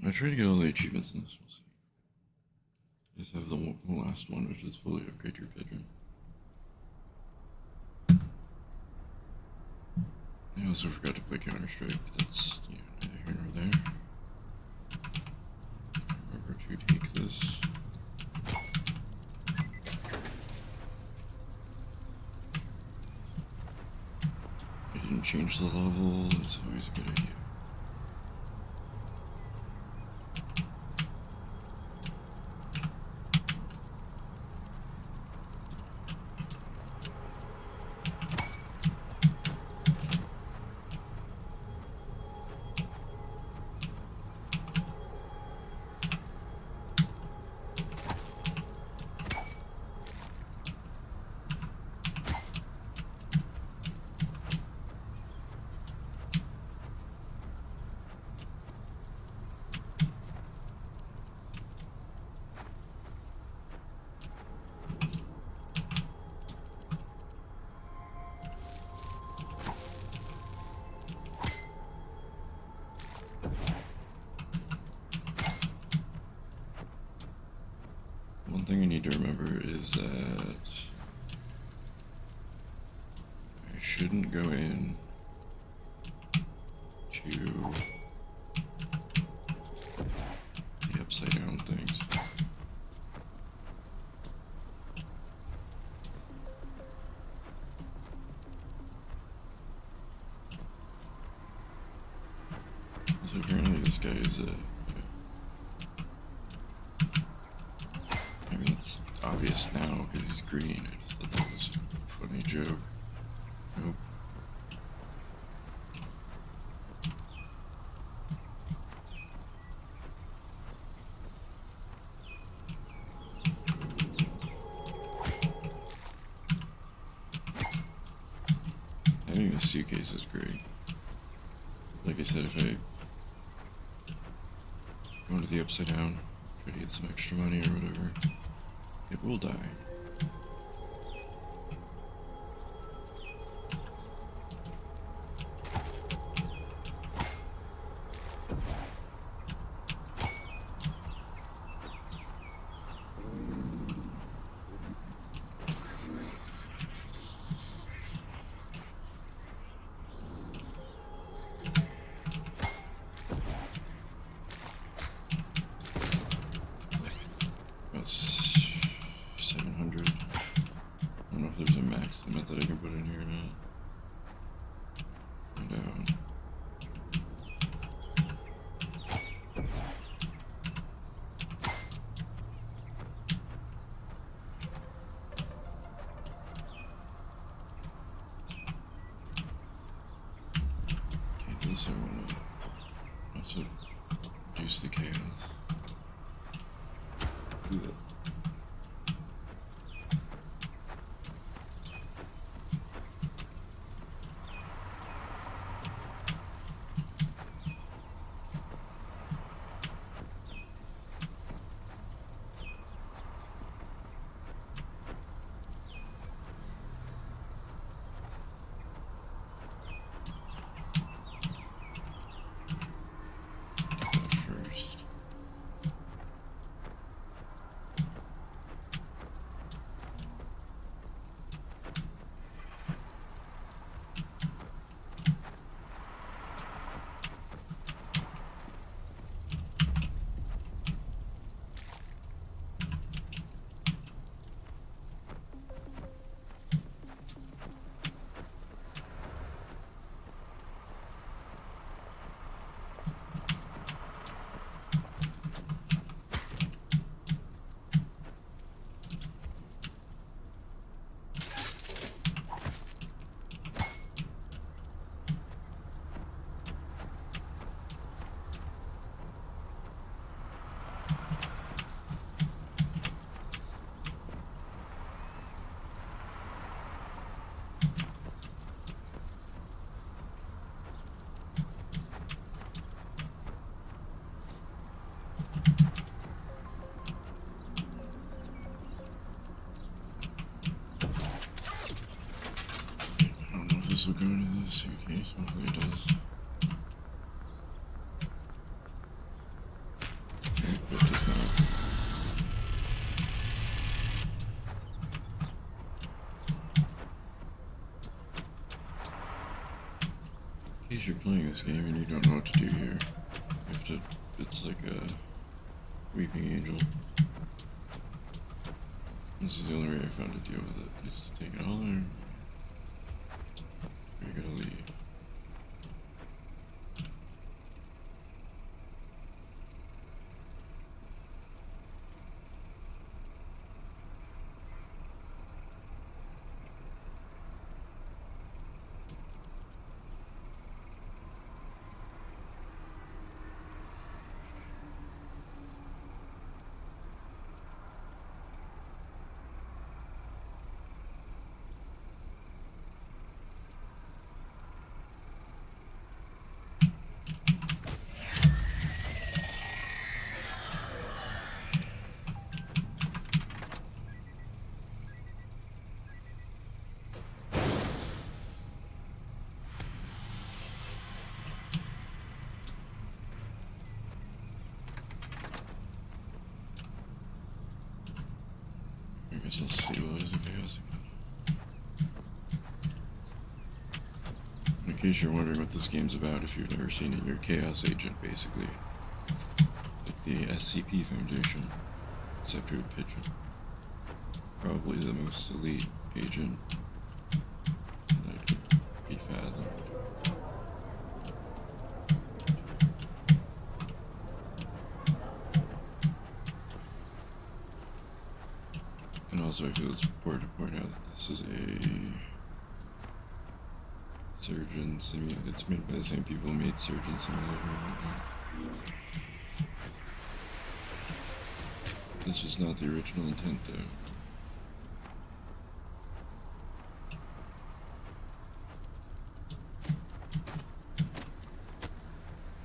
I try to get all the achievements in this. We'll see. Just have the last one, which is fully upgrade your pigeon. I also forgot to play Counter-Strike, but that's neither here nor there. Remember to take this. I didn't change the level, that's always a good idea. One thing I need to remember is that I shouldn't go in to the upside down things. So apparently this guy is a... I mean, it's obvious now because he's green. I just thought that was a funny joke. Nope. Having a suitcase is great. Like I said, if I go into the upside down, try to get some extra money or whatever, it will die. About 700. I don't know if there's a max limit that I can put in here or not. Find out. Okay, this I want to also reduce the chaos. Yeah. First. This will go into the suitcase, hopefully it does. In case you're playing this game and you don't know what to do here, you have to. It's like a weeping angel. This is the only way I found to deal with it, is to take it all there. You're gonna leave. I guess I'll stabilize the chaos again. In case you're wondering what this game's about, if you've never seen it, you're a chaos agent, basically. Like the SCP Foundation, except you're a pigeon. Probably the most elite agent that could be fathomed. And also, I feel it's important to point out that this is a surgeon simulator. It's made by the same people who made Surgeon Simulator and whatnot. This was not the original intent, though.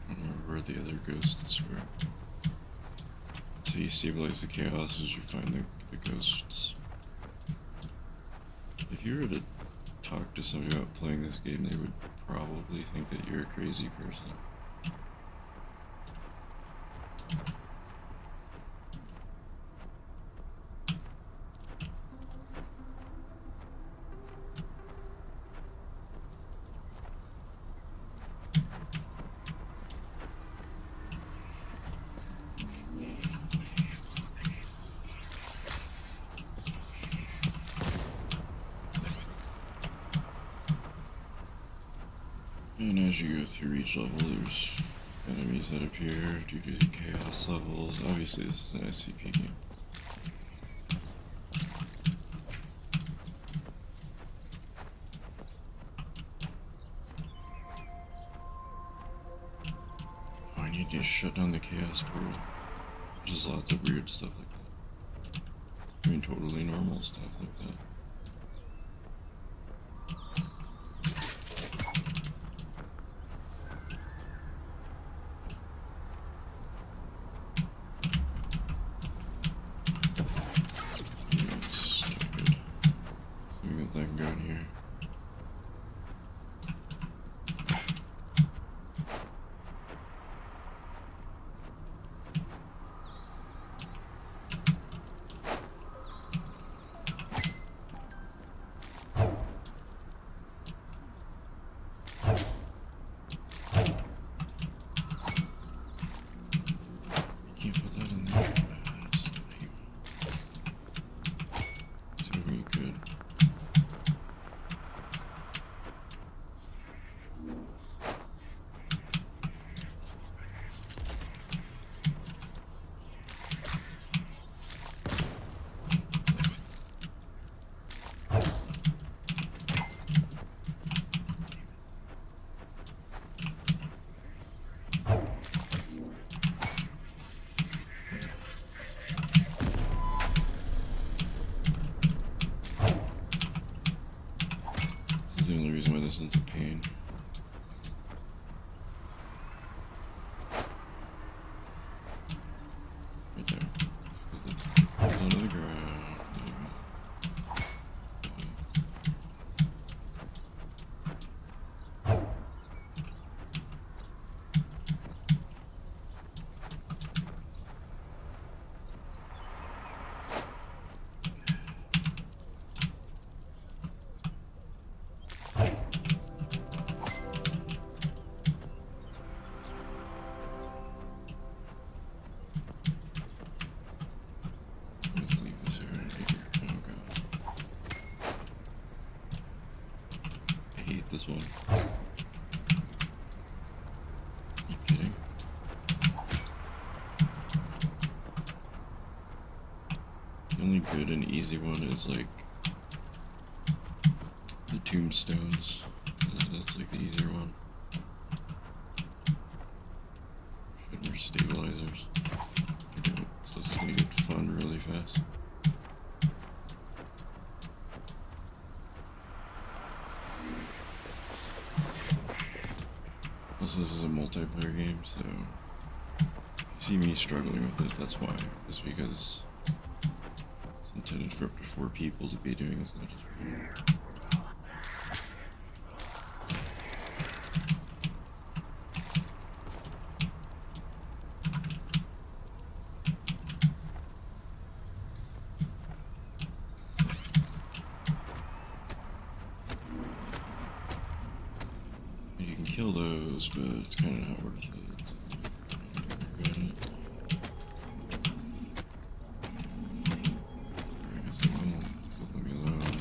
I don't remember where the other ghosts were. So you stabilize the chaos as you find the ghosts. If you were to talk to somebody about playing this game, they would probably think that you're a crazy person. And as you go through each level, there's enemies that appear due to the chaos levels. Obviously, this is an SCP game. Oh, I need to shut down the chaos portal. Just lots of weird stuff like that. I mean, totally normal stuff like that. Thing going here. You can't put that in there. That's lame. It's gonna be good. This is the only reason why this one's a pain. Right there. Under the ground. hate this one. You kidding? The only good and easy one is like the tombstones. That's like the easier one. Should more stabilizers. Okay, so this is gonna get fun really fast. Also, this is a multiplayer game, so if you see me struggling with it, that's why. It's because it's intended for up to 4 people to be doing this. Not just one. You can kill those, but it's kind of not worth it. I guess it won't. So let me alone.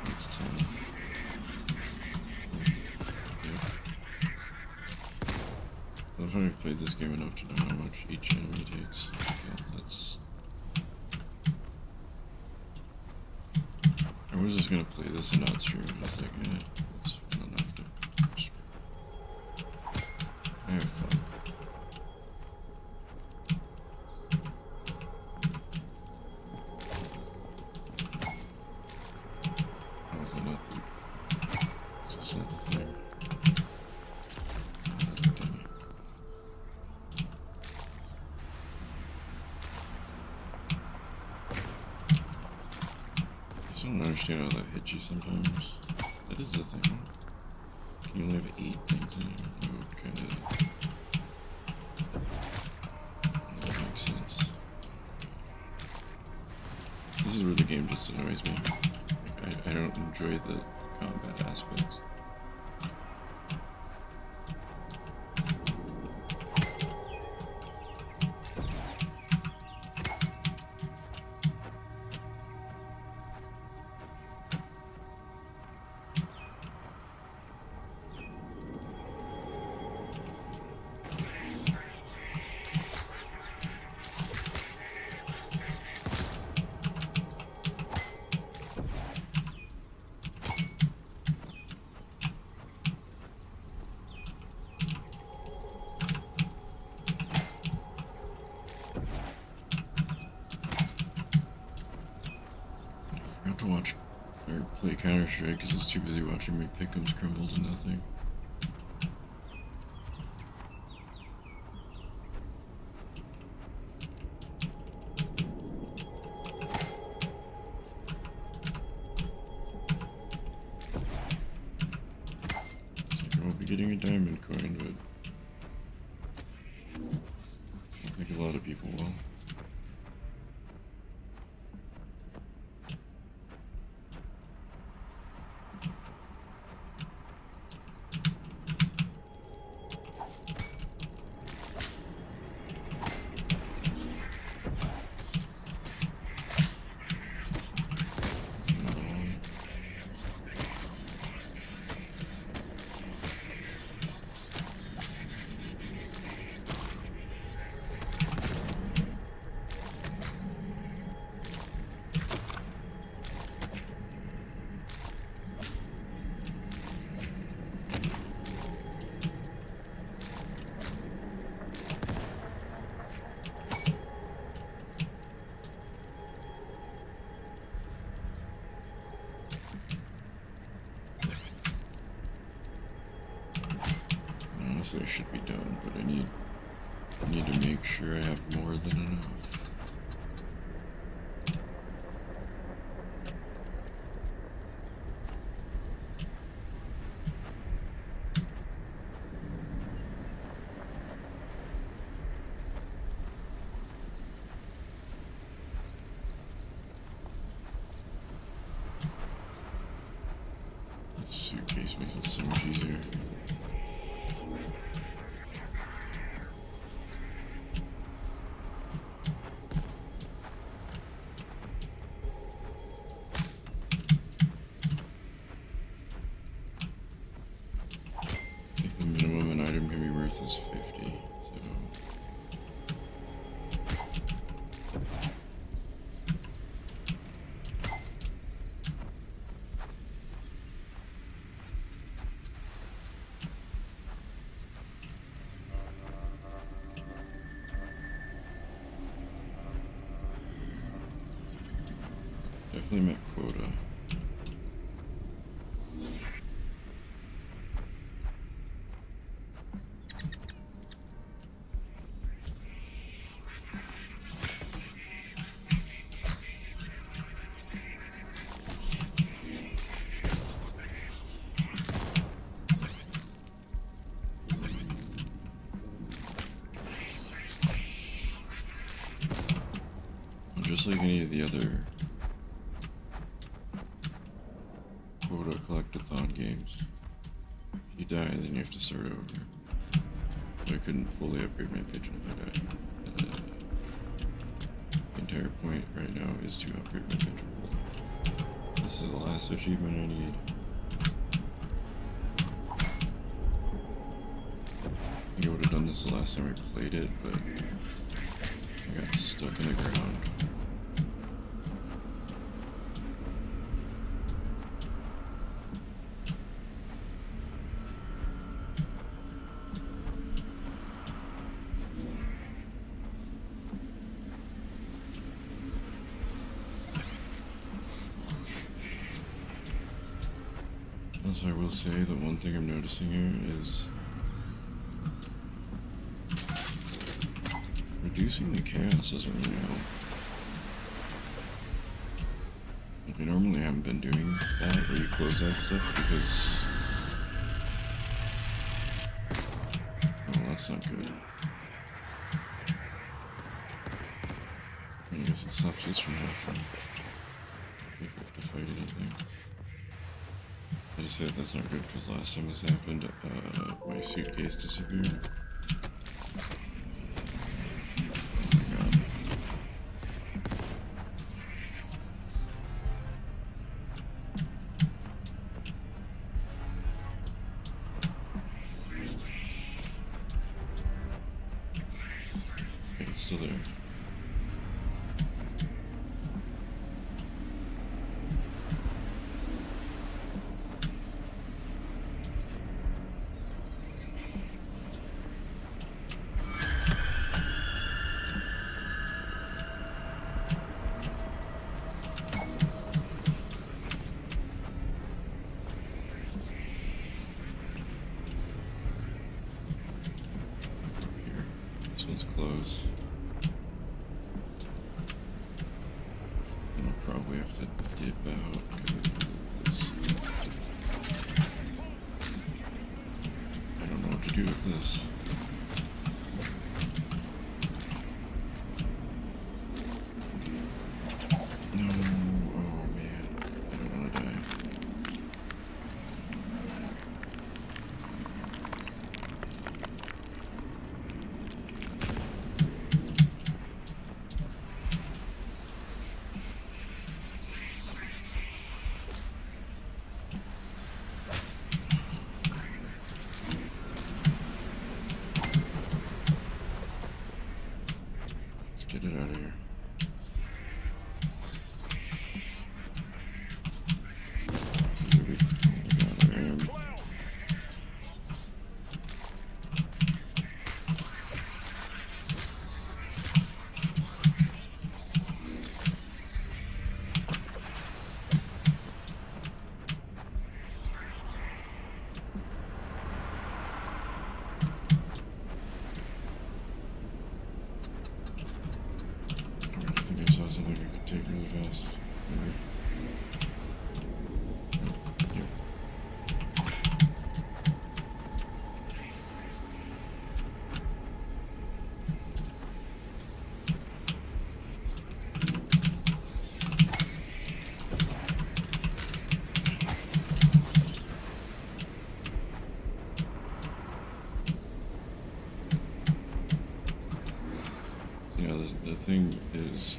It's 10. I've only played this game enough to know how much each enemy takes. Yeah, that's. I was just gonna play this and not stream it. I was like, that's fun enough to. I have fun. How is that not the? Is this not the thing? I don't understand how that hits you sometimes. That is the thing. Can you only have 8 things in it? That would kind of. That makes sense. This is where the game just annoys me. I don't enjoy the combat aspects. To watch or play Counter-Strike because I was too busy watching my pick'ems crumble to nothing. It's like I won't be getting a diamond coin, but I don't think a lot of people will. Honestly, I should be done, but I need to make sure I have more than enough. This suitcase makes it so much easier. definitely met quota. Just like any of the other quota collectathon games, if you die, then you have to start over. So I couldn't fully upgrade my pigeon if I died. The entire point right now is to upgrade my pigeon. This is the last achievement I need. I think I would have done this the last time I played it, but I got stuck in the ground. Also, I will say that one thing I'm noticing here is reducing the chaos doesn't really help. Like, I normally haven't been doing that, where you close that stuff, because... well, that's not good. I guess it stops this from happening. I think we have to fight anything. I just said that's not good because last time this happened, my suitcase disappeared. Oh my god. Okay, it's still there. It's close. And I'll probably have to dip out because I don't know what to do with this. No, oh man, I don't want to die. Get it out of here. Something we could take really fast. Maybe. Yep. Yeah, the thing is,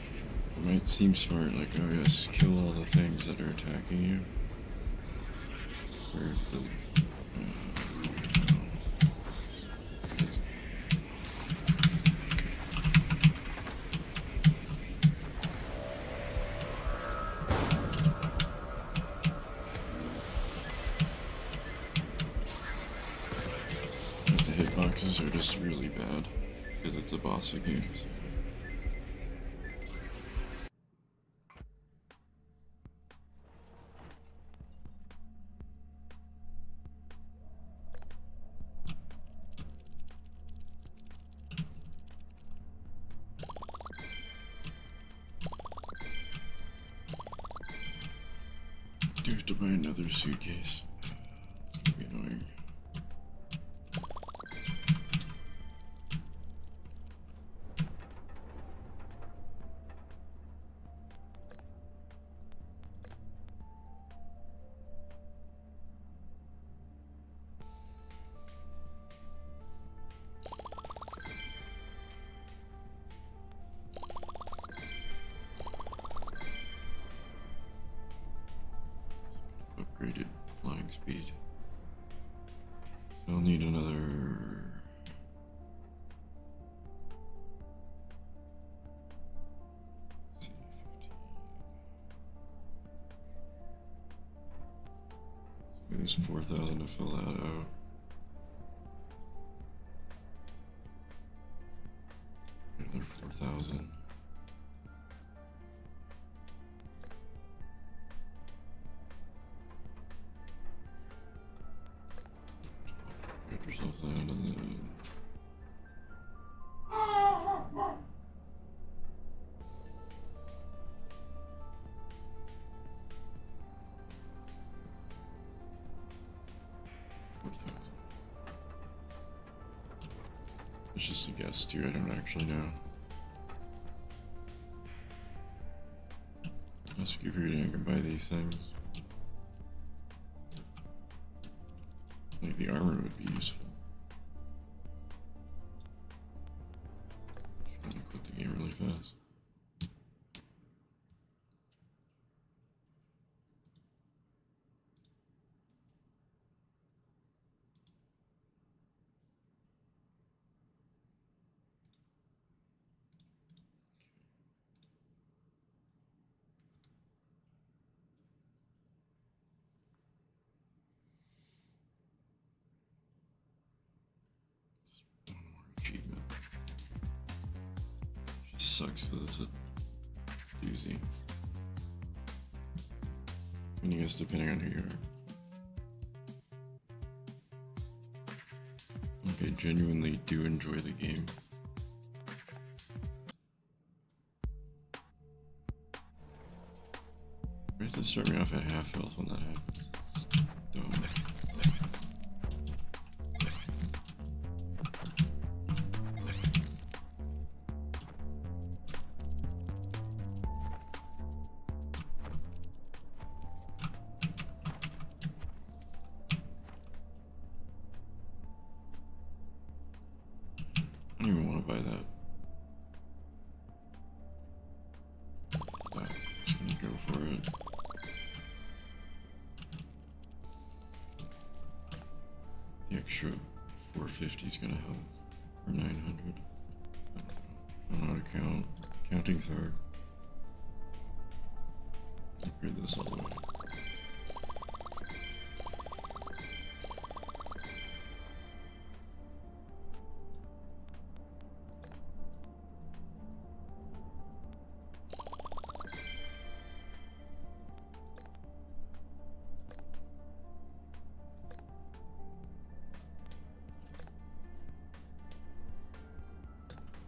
it might seem smart, like, oh yes, kill all the things that are attacking you. Or the, the hitboxes are just really bad because it's a boss of games. another suitcase. It's gonna be annoying. Upgraded flying speed. So I'll need another. Let's see, 15. So there's 4,000 to fill that out. Another 4,000. Get yourself that and then. It's just a guess too, I don't actually know. Let's keep reading, I can buy these things. Like the armor would be useful. Trying to quit the game really fast. Achievement. Just sucks that it's a doozy. I mean, I guess depending on who you are. Like, I genuinely do enjoy the game. Why does it start me off at half health when that happens? It's dumb. I don't even want to buy that. I'm just gonna go for it. The extra 450 is gonna help. Or 900. I don't know how to count. Counting's hard. Upgrade this all the way.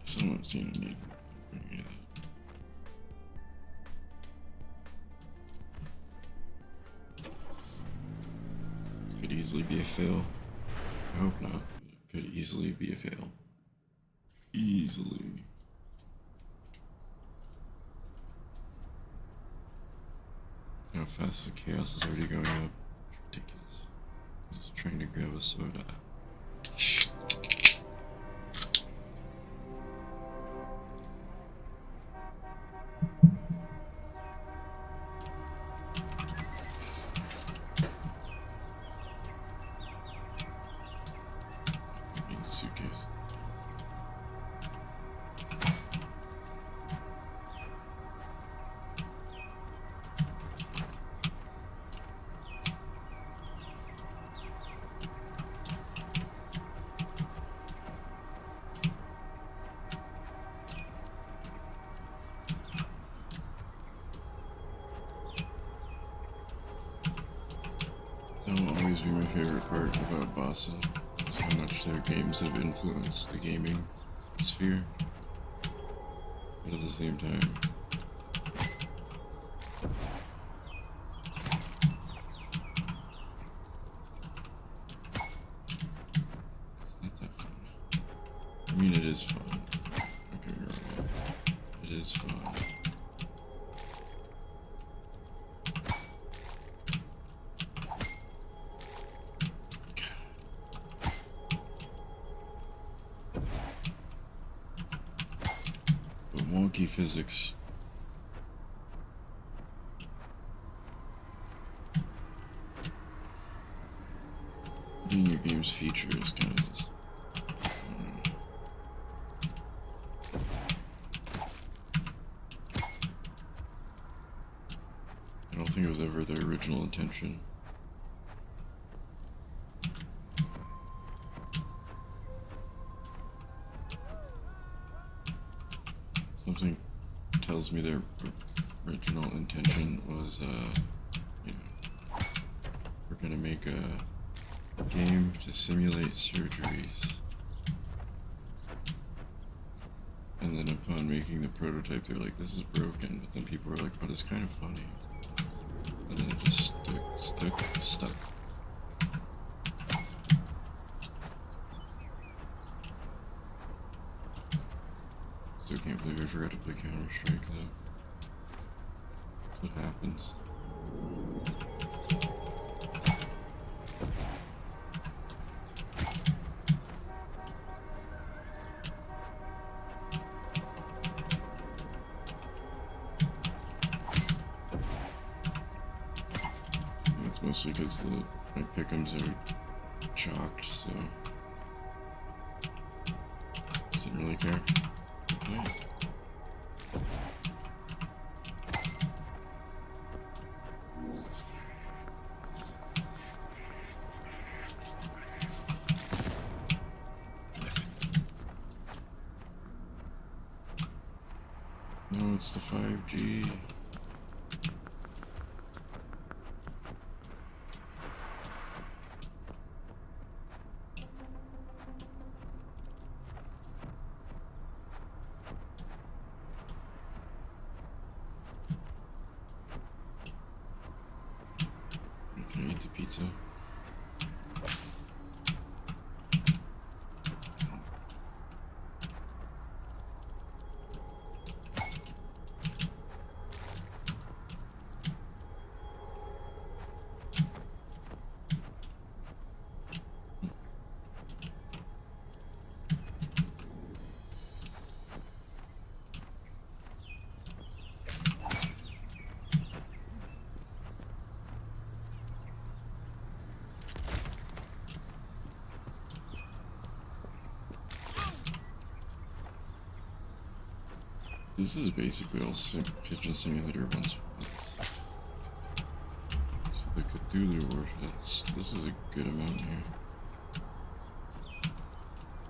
Someone's seen a need for any of that. Could easily be a fail. I hope not, but it could easily be a fail. Easily. How fast the chaos is already going up. It's ridiculous. Just trying to grab a soda. Suitcase. That will always be my favorite part about Bassa. How much their games have influenced the gaming sphere, but at the same time, I mean, it is fun. Okay, you're right. It is fun. But wonky physics. Being your game's feature is kind of just, I don't think it was ever their original intention. Something tells me their original intention was, you know, we're gonna make a game to simulate surgeries. And then upon making the prototype, they're like, this is broken. But then people were like, but it's kind of funny. And then it just stuck. Still can't believe I forgot to play Counter-Strike though. That's what happens. Mostly because my pick'ems are chalked, so didn't really care. Okay. No, it's the 5G. Can I eat the pizza? This is basically all Pigeon Simulator once. So the Cthulhu War, this is a good amount here.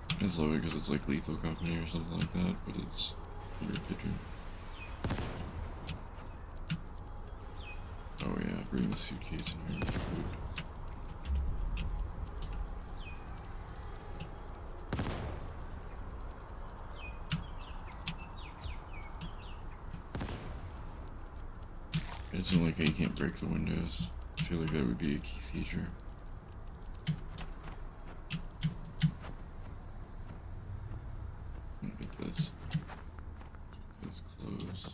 I just love it because it's like Lethal Company or something like that, but it's under Pigeon. Oh yeah, bring the suitcase in here. I just don't like how you can't break the windows. I feel like that would be a key feature. Look at this. This close.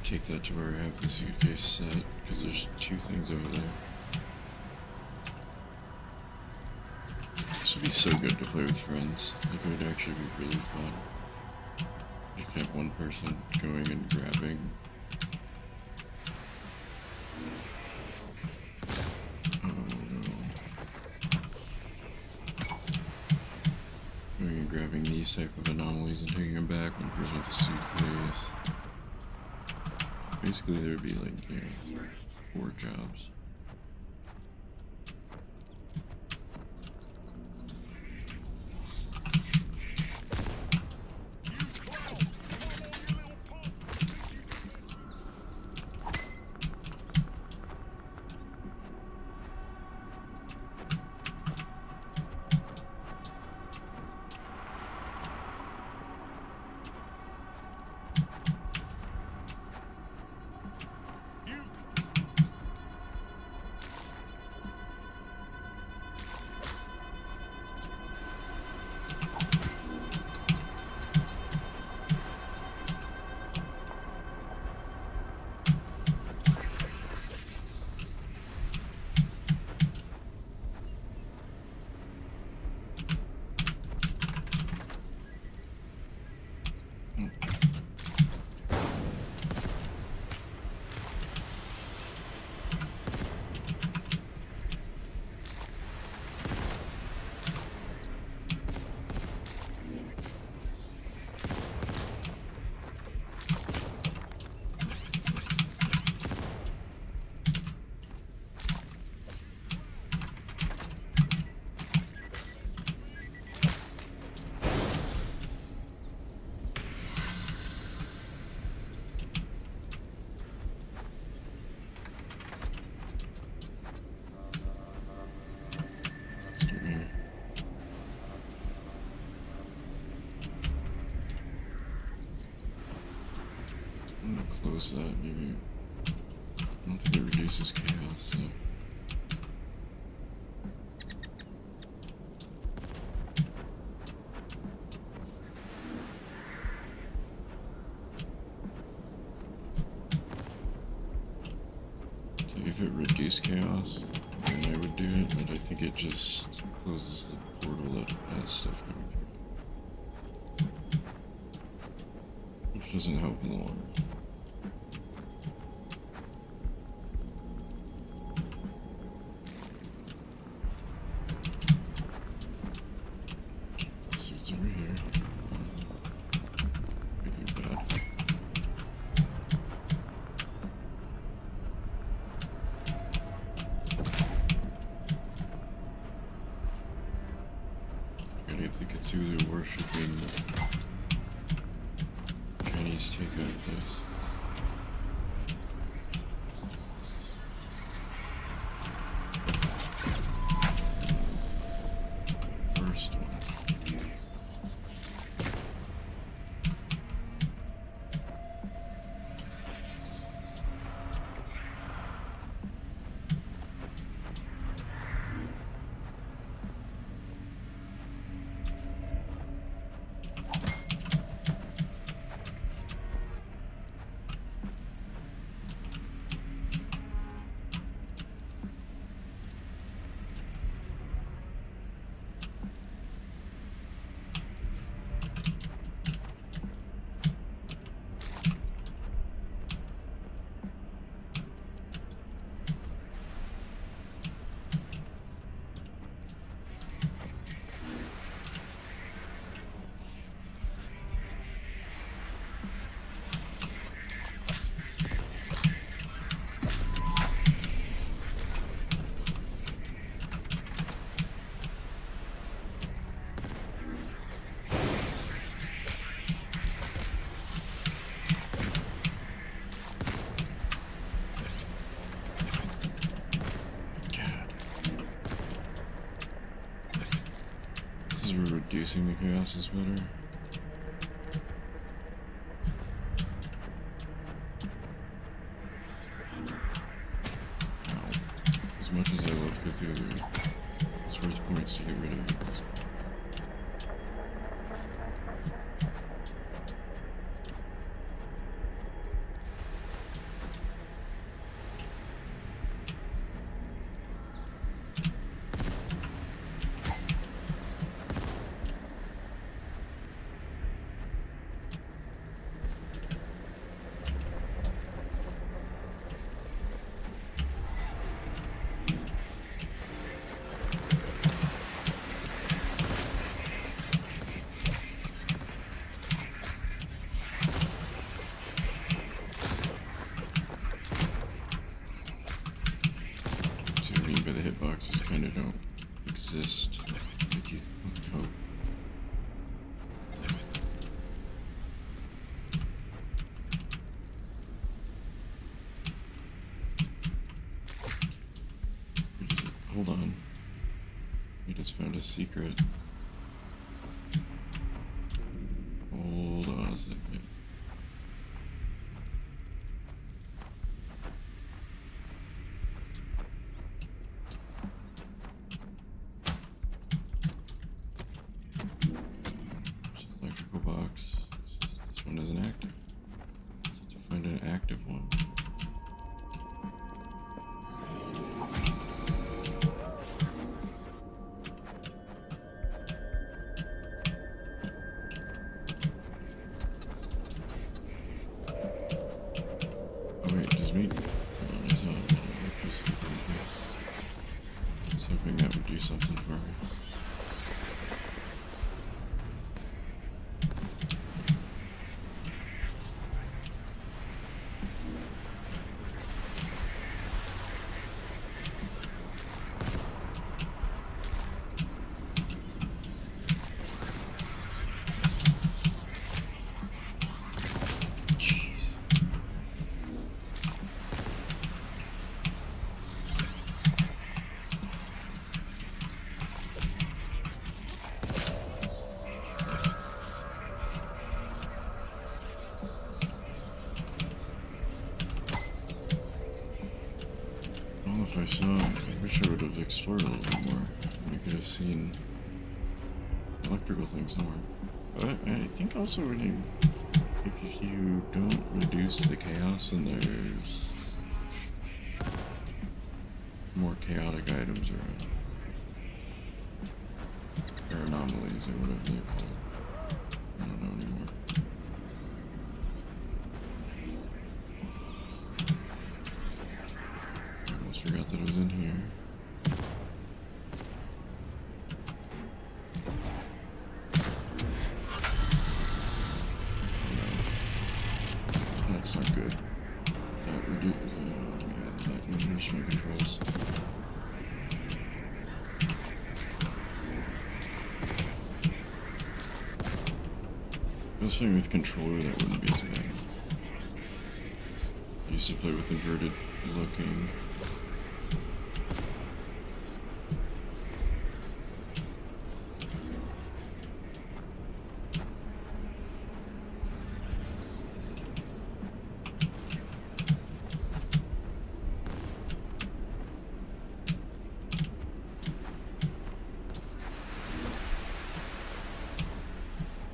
Take that to where I have the suitcase set, because there's two things over there. This would be so good to play with friends. Like, it would actually be really fun. You could have one person going and grabbing. Oh no. these type of anomalies and taking them back when present with a suitcase. Basically, there'd be like, 4 jobs. Close that, maybe. I don't think it reduces chaos, so. So if it reduced chaos, then I would do it, but I think it just closes the portal that has stuff coming through. Which doesn't help in the long run. To the worshipping Chinese takeout place. First one. Reducing the chaos is better. Ow. As much as I love Cthulhu, it's worth points to get rid of it. boxes kind of don't exist like you would hope. Where is it? Hold on. We just found a secret. Hold on a second. Electrical box. This one isn't active. So to find an active one. Oh wait, does me? Oh, it's not electricity thing here. I was hoping that would do something for me. If I saw, I wish I would have explored a little bit more. We could have seen electrical things more. But I think also when if you don't reduce the chaos, then there's more chaotic items around. Or anomalies, or whatever they're called. I don't know anymore. Forgot that it was in here. No. That's not good. That reduced my controls. If I was playing with controller, that wouldn't be as bad. I used to play with inverted looking.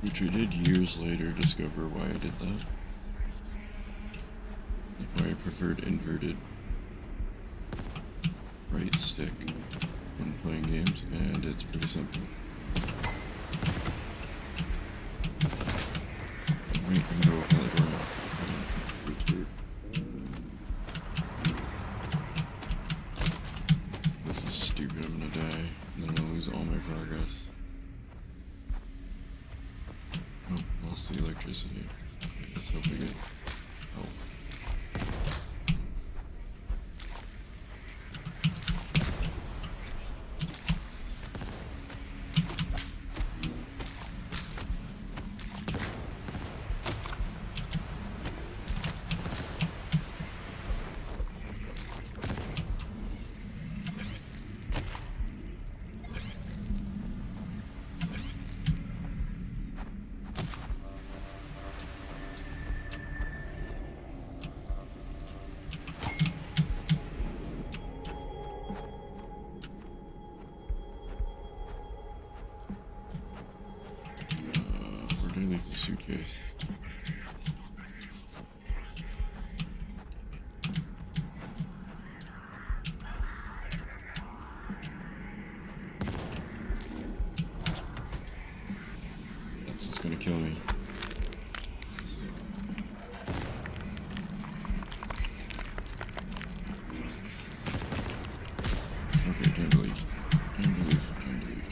Which I did years later discover why I did that. Like why I preferred inverted right stick when playing games, and it's pretty simple. Wait, I can go open the door now. This is stupid, I'm gonna die, and then I'm gonna lose all my progress. Oh, lost the electricity. Okay, let's hope we get health. Leave the suitcase. That's just gonna kill me. Okay, time to leave. Time to leave. Time to leave.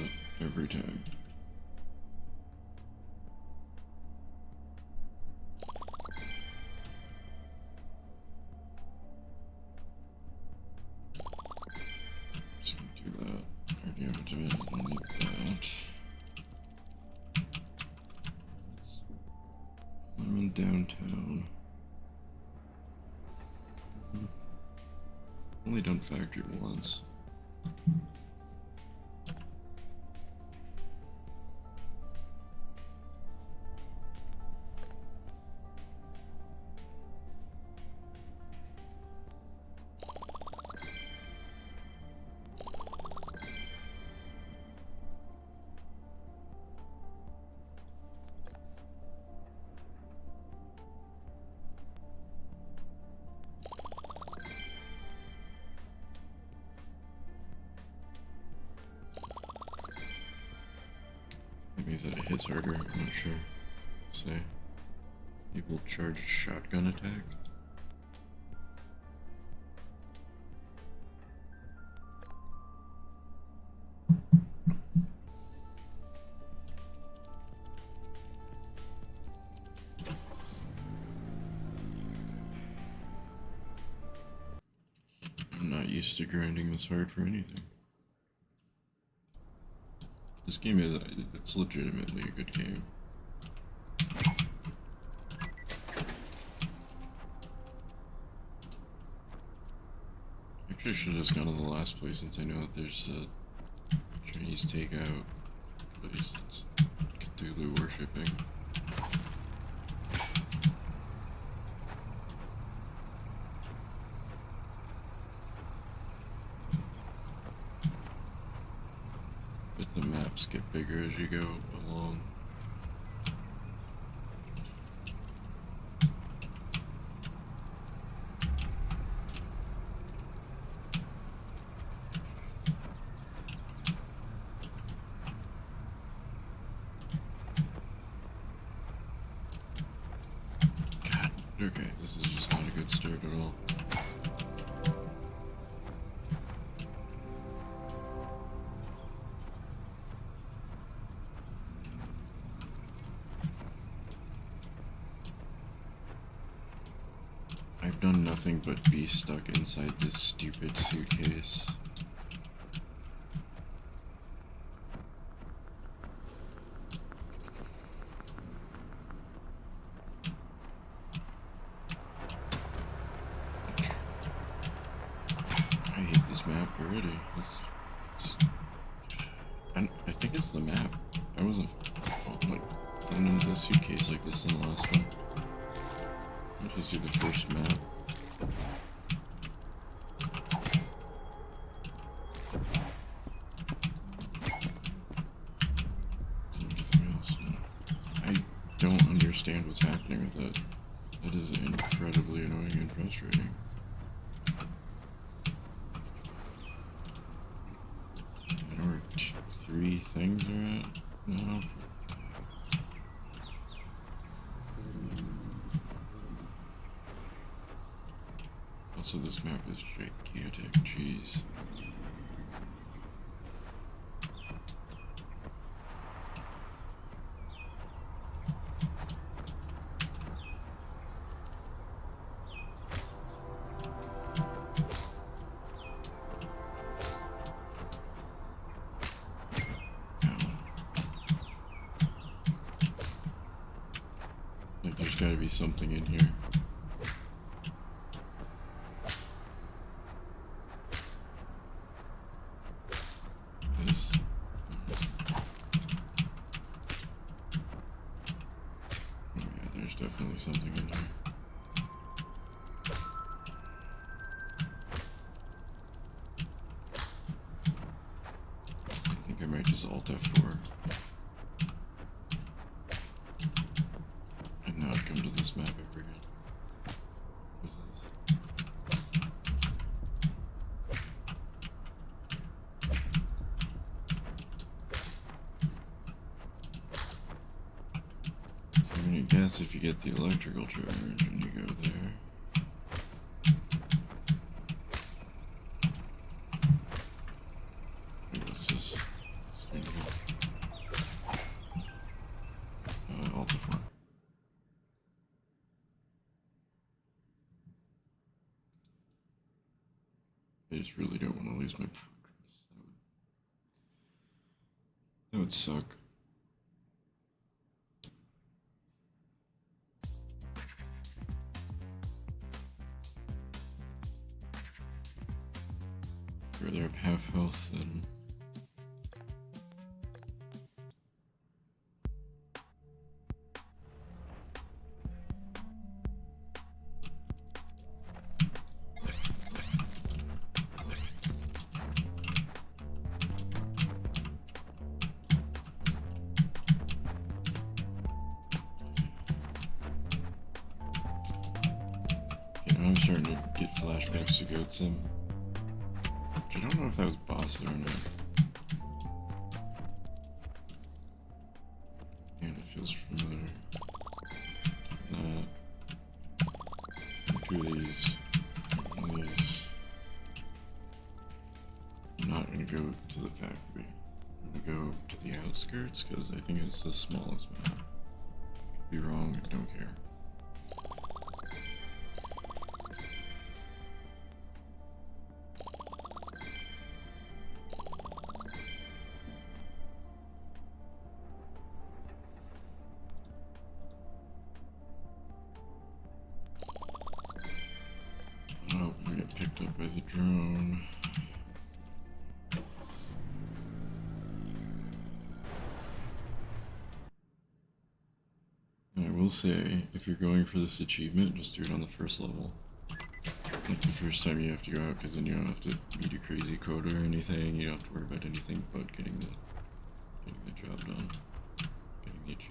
that every time. Just gonna do that. Already have a division, I don't need that. I'm in downtown. Only done factory once. Maybe that it hits harder, I'm not sure. Let's say. People charged shotgun attack. I'm not used to grinding this hard for anything. This game it's legitimately a good game. Actually, I should have just gone to the last place since I know that there's a Chinese takeout place that's Cthulhu worshipping. But the maps get bigger as you go along. God, okay, this is just not a good start at all. I've done nothing but be stuck inside this stupid suitcase. I hate this map already. I think it's the map. I wasn't like going into the suitcase like this in the last one. Let's just do the first map. Anything else? I don't understand what's happening with it. That is incredibly annoying and frustrating. I know where 3 things are at now. Also, this map is gigantic, jeez. Like, there's gotta be something in here. This? Oh yeah, there's definitely something in here. I think I might just Alt F4. And now I'd come to this map ever again. What is this? So I'm gonna guess if you get the electrical charge and you go there. Wait, what's this? Let's do this. just really don't want to lose my progress. That would suck. I'd rather have half health than... I'm starting to get flashbacks to Goat Sim. I don't know if that was boss or not. And it feels familiar. Two of these. One of these. I'm not gonna go to the factory. I'm gonna go to the outskirts because I think it's the smallest map. Could be wrong, I don't care. Oh, we got picked up by the drone. And I will say, if you're going for this achievement, just do it on the first level. Like the first time you have to go out, because then you don't have to meet a crazy quota or anything. You don't have to worry about anything but getting the job done. Getting the achievement.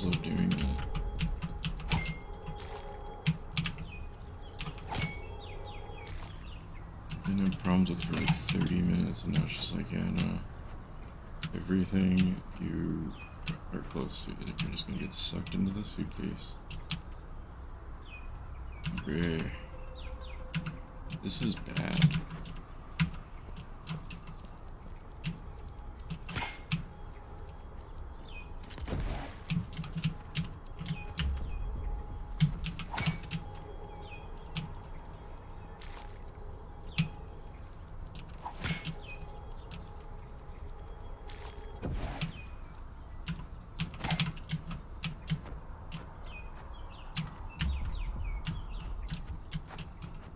Of doing that. I had problems with it for like 30 minutes, and now it's just like, yeah, no. Everything you are close to, you're just gonna get sucked into the suitcase. Okay. This is bad.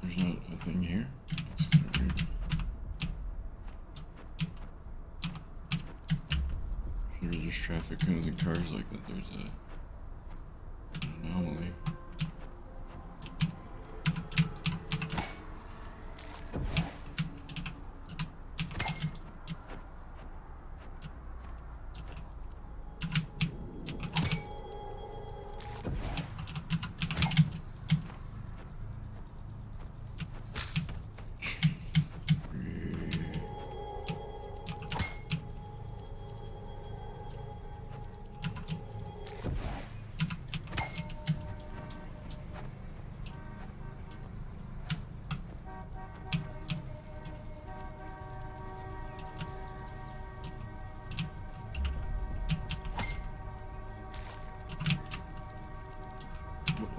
There's not a thing here. That's kind of weird. Sure, there's traffic cones and cars like that. There's an anomaly.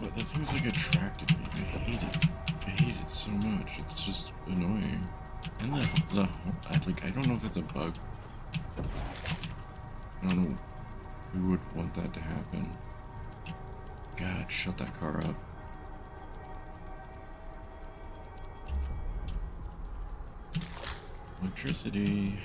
But that thing's like attracted me. I hate it. I hate it so much. It's just annoying. And I don't know if it's a bug. I don't know who would want that to happen. God, shut that car up. Electricity.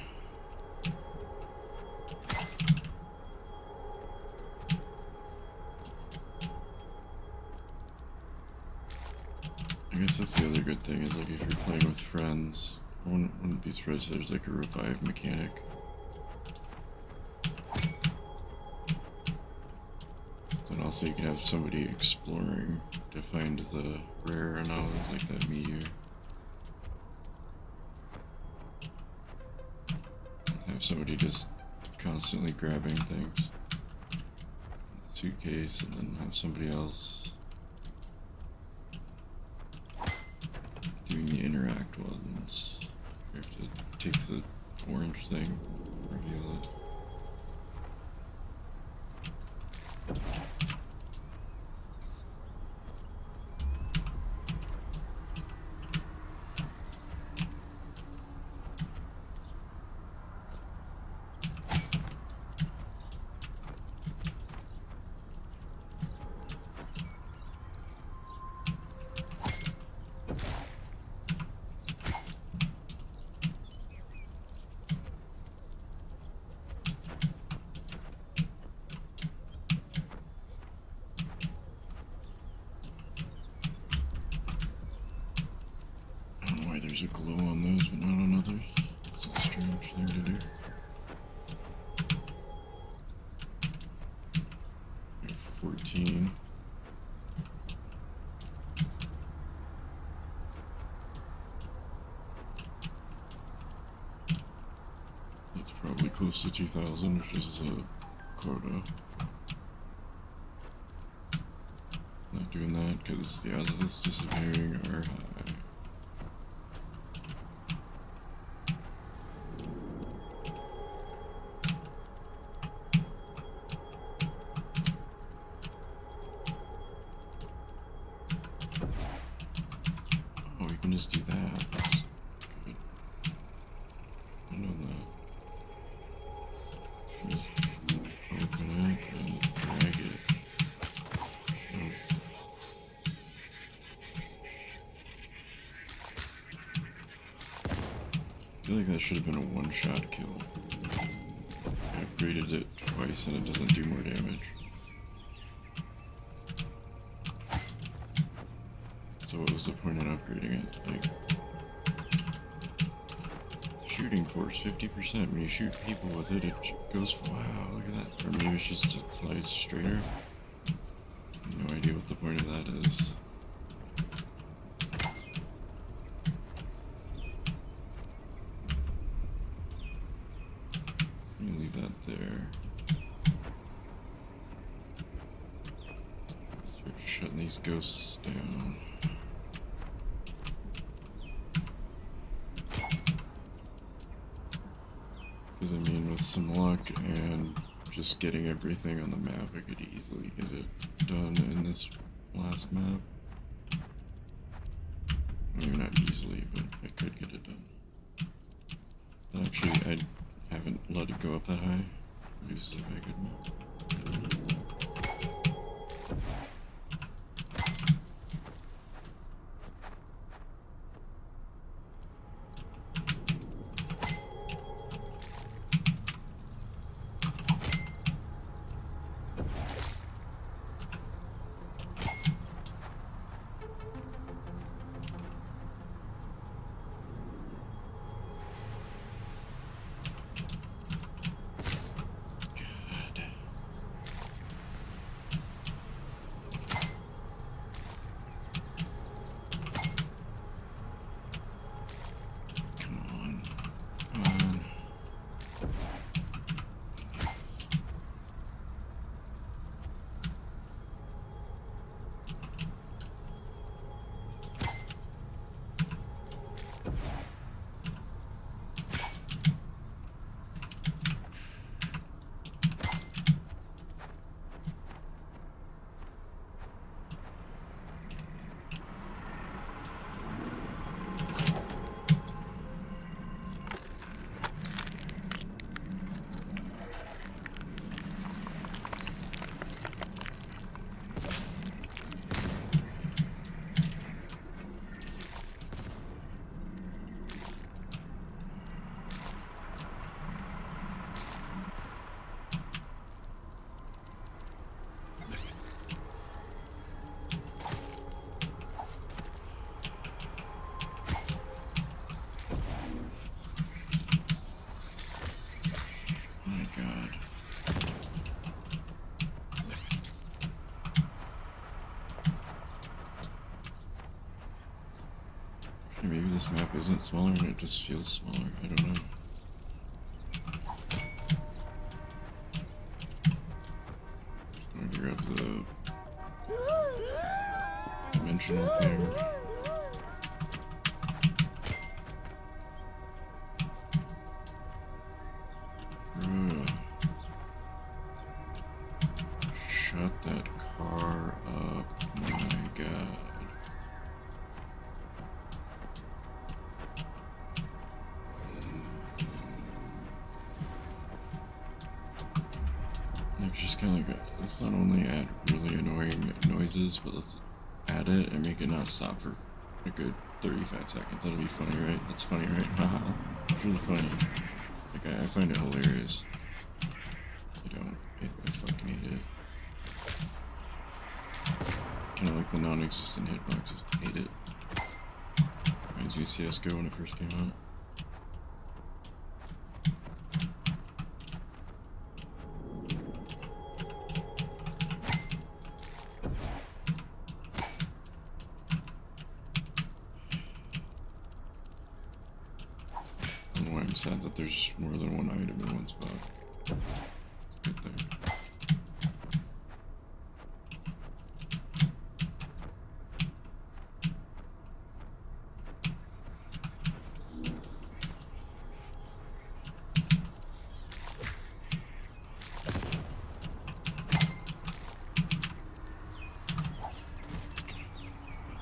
I guess that's the other good thing, is like if you're playing with friends, I wouldn't be surprised if there's like a revive mechanic. Then also you can have somebody exploring to find the rare anomalies like that meteor. Have somebody just constantly grabbing things. Suitcase, and then have somebody else doing the interact ones. You have to take the orange thing, reveal it. There's a glow on those, but not on others. It's a strange thing to do. 14. That's probably close to 2,000, which is a quota. Not doing that because the odds of this disappearing are high. Just do that. That's good. I know that. Just open it and drag it. Oh. I feel like that should have been a one-shot kill. I upgraded it twice and it doesn't do more damage. So what was the point in upgrading it? Like, shooting force 50%. When you shoot people with it, it goes, wow, look at that. Or maybe it's just it flies straighter. No idea what the point of that is. Let me leave that there. Start shutting these ghosts down. Because I mean, with some luck and just getting everything on the map, I could easily get it done in this last map. Maybe not easily, but I could get it done. But actually, I haven't let it go up that high. This is a very good map. Maybe this map isn't smaller and it just feels smaller. I don't know. Just gonna grab the dimensional thing. kind of like let's not only add really annoying noises, but let's add it and make it not stop for a good 35 seconds. That'll be funny, right? That's funny, right? Haha. It's really funny. Like, I find it hilarious. I don't. I fucking hate it. Kind of like the non-existent hitboxes. Hate it. Reminds me of CSGO when it first came out. I don't know why I'm sad that there's more than one item in one spot. It's good there.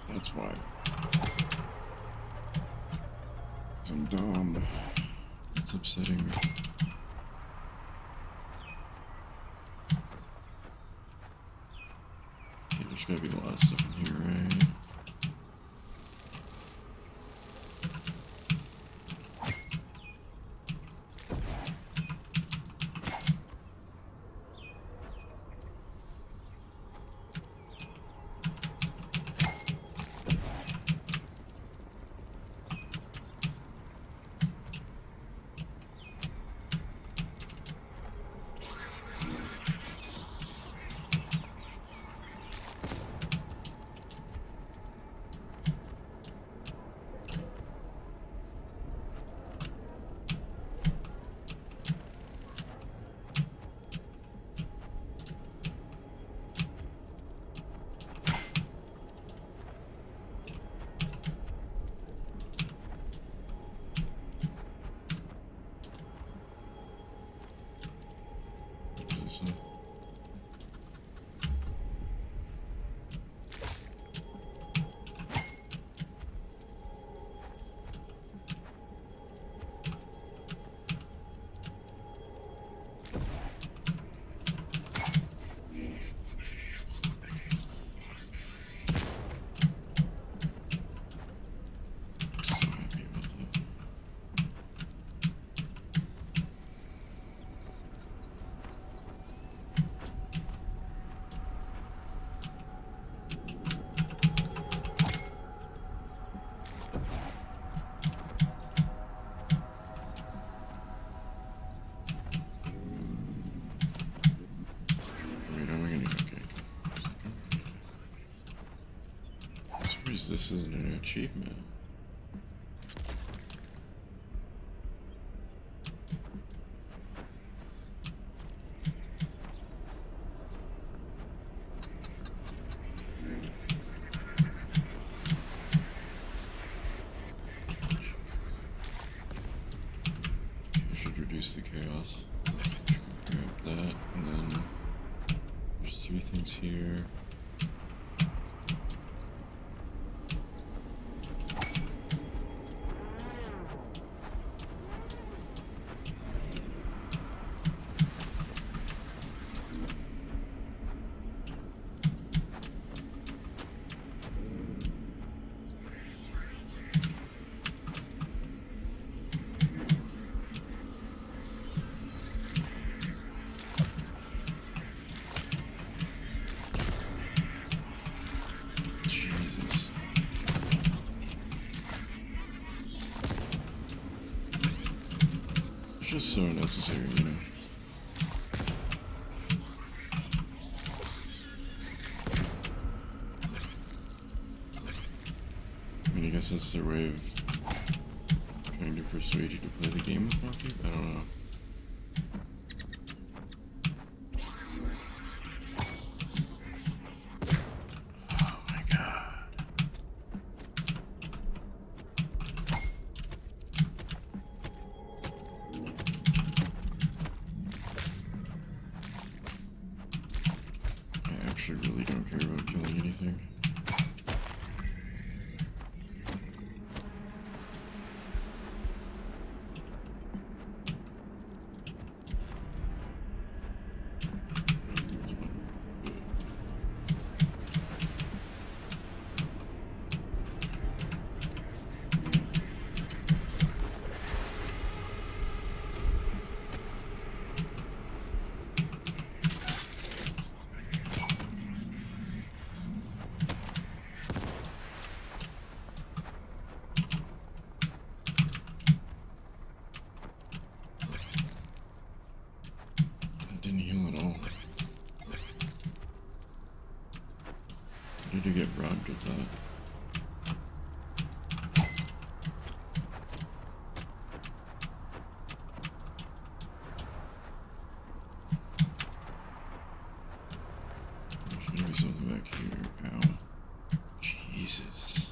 That's why. 'Cause I'm dumb. It's upsetting me. Okay, there's gotta be a lot of stuff in here, right? This isn't an achievement. I should reduce the chaos. Grab that, and then there's 3 things here. It's just so unnecessary, you know. I mean, I guess that's their way of trying to persuade you to play the game with more people. I don't know. I really don't care about killing anything. arrived at that. There should be something back here. Ow. Jesus.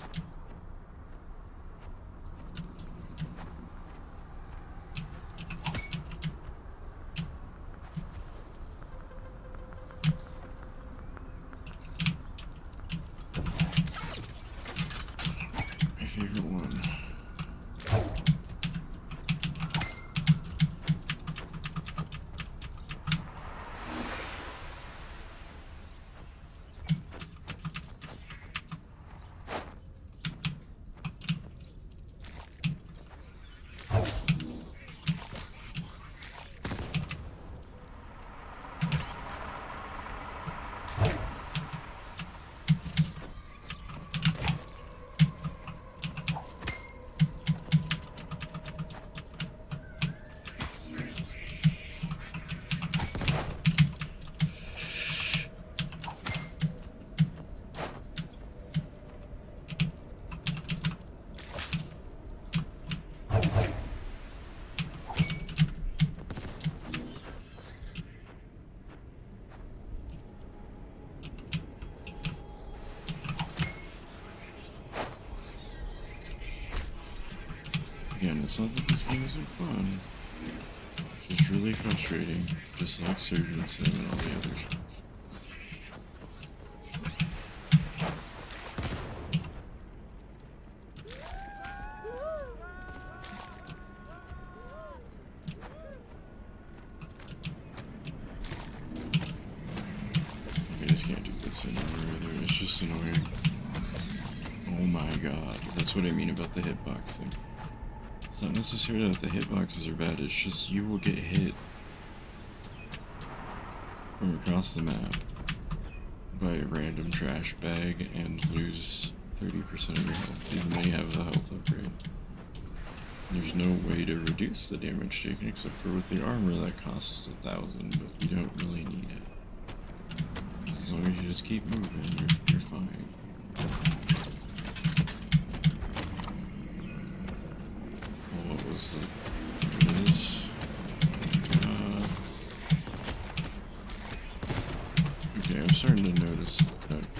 My favorite one. Again, it's not that this game isn't fun. It's just really frustrating, just like Surgeon Sim and all the others. I just can't do this anymore either. It's just annoying. Oh my god. That's what I mean about the hitbox thing. It's not necessarily that the hitboxes are bad, it's just you will get hit from across the map by a random trash bag and lose 30% of your health, even though you have the health upgrade. There's no way to reduce the damage taken except for with the armor that costs 1,000, but you don't really need it. So as long as you just keep moving, you're fine. What was it? This. Okay, I'm starting to notice a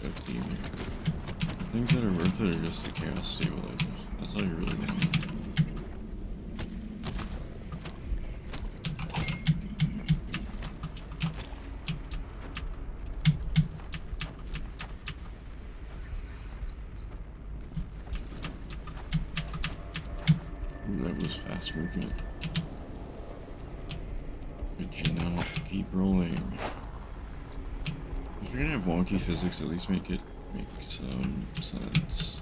theme here. The things that are worth it are just the chaos stabilizers. That's all you really need. That was fast movement. Could you not keep rolling? If you're gonna have wonky physics, at least make some sense.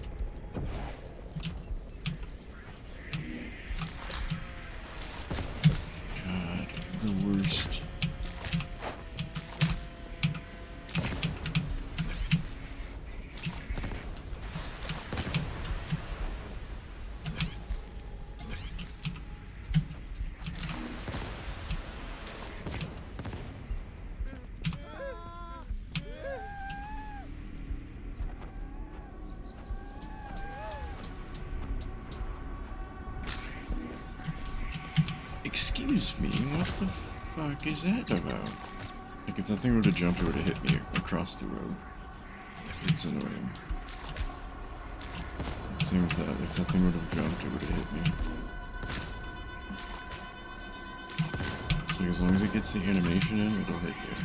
God, the worst. Excuse me, what the fuck is that about? Like, if that thing would have jumped, it would have hit me across the road. It's annoying. Same with that. If that thing would have jumped, it would have hit me. So as long as it gets the animation in, it'll hit you.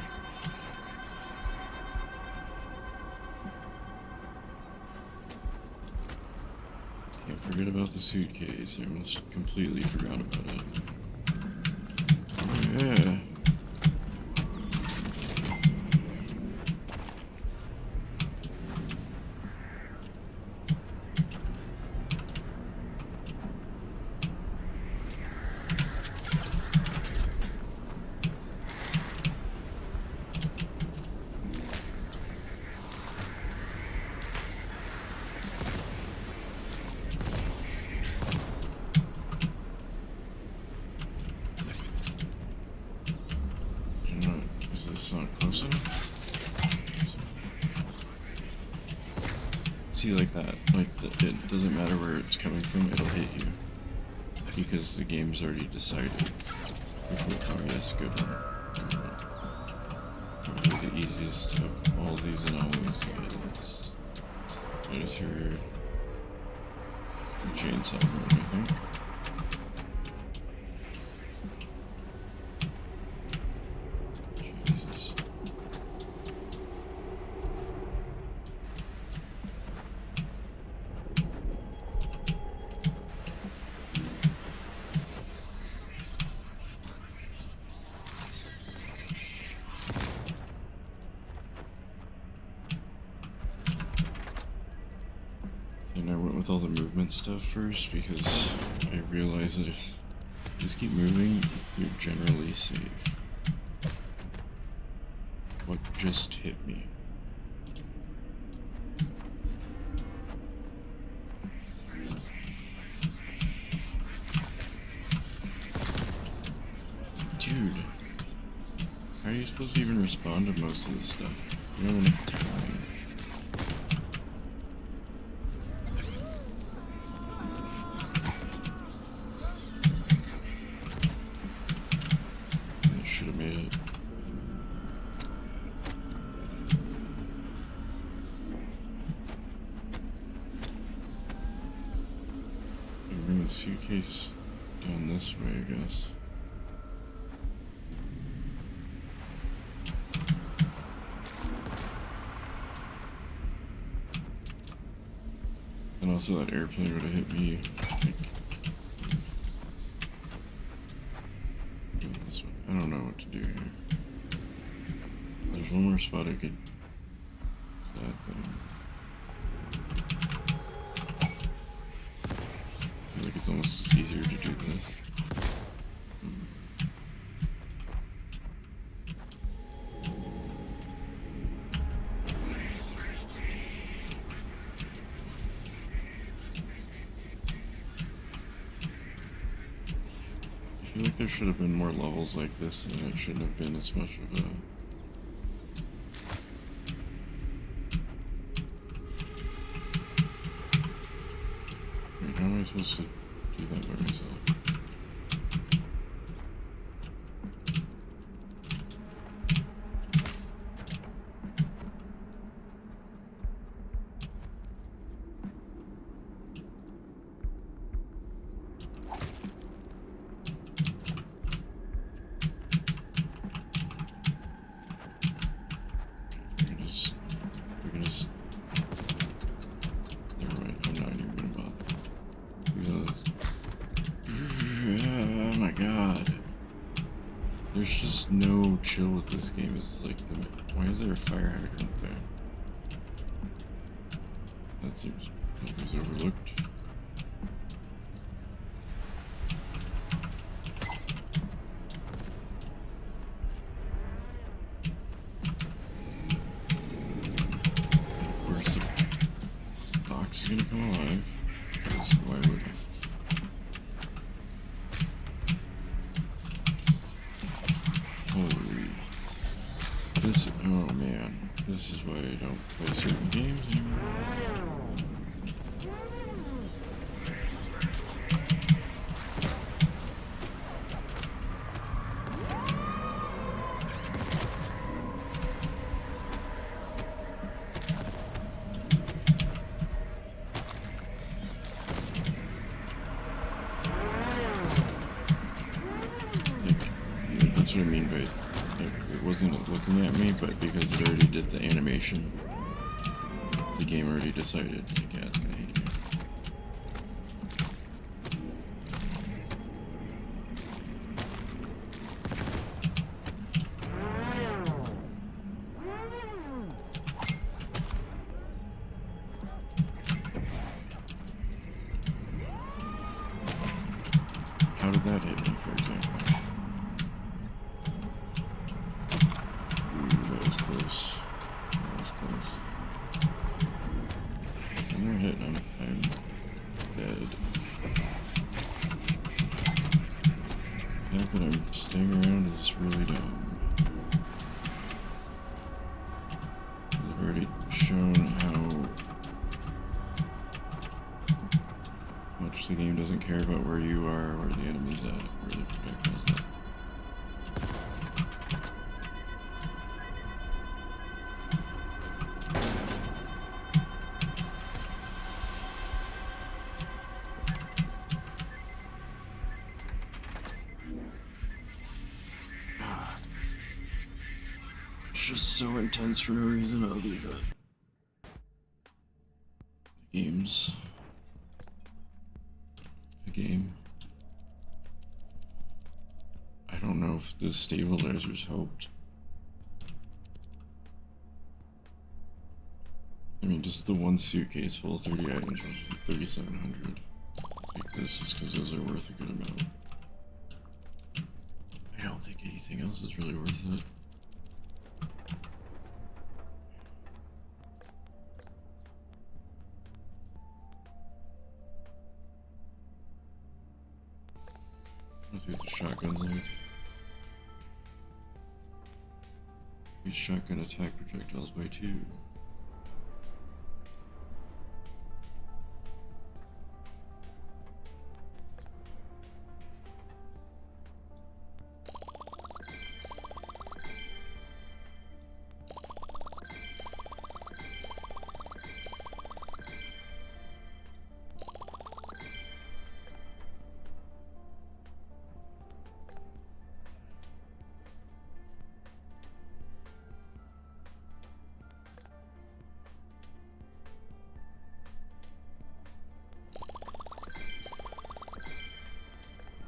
Can't forget about the suitcase. I almost completely forgot about it. Yeah. Is this not close enough? see like that. Like, it doesn't matter where it's coming from, it'll hit you. Because the game's already decided. Oh yes, good one. Probably the easiest of all these anomalies is... I just heard... chainsaw mode, I think. Jesus. And I went with all the movement stuff first because I realized that if you just keep moving, you're generally safe. What just hit me? Dude, how are you supposed to even respond to most of this stuff? You don't have enough time. Should have made it. I'll bring the suitcase down this way, I guess. And also that airplane would have hit me. Like, this one. I don't know what to do here. There's one more spot I could... that thing. I feel like it's almost just easier to do this. I feel like there should have been more levels like this, and it shouldn't have been as much of a... Wait, how am I supposed to do that by myself? We can just... Never mind, I'm not even gonna bother. Because... Oh my god. There's just no chill with this game. It's like the... Why is there a fire hydrant there? That seems like it was overlooked. He's gonna come alive. Because why would he? Holy. This. Oh man. This is why I don't play certain games anymore. That's what I mean by it wasn't looking at me, but because it already did the animation, the game already decided, like, yeah, it's gonna hit you. How did that hit me, for example? That was close. That was close. One more hit and I'm dead. The fact that I'm staying around is really dumb. I've already shown how just so intense for no reason other than the games. The game. I don't know if the stabilizers helped. I mean, just the one suitcase full of 30 items was 3,700. Take this just because those are worth a good amount. I don't think anything else is really worth it. Let's see what the shotgun's like. Use shotgun attack projectiles by 2.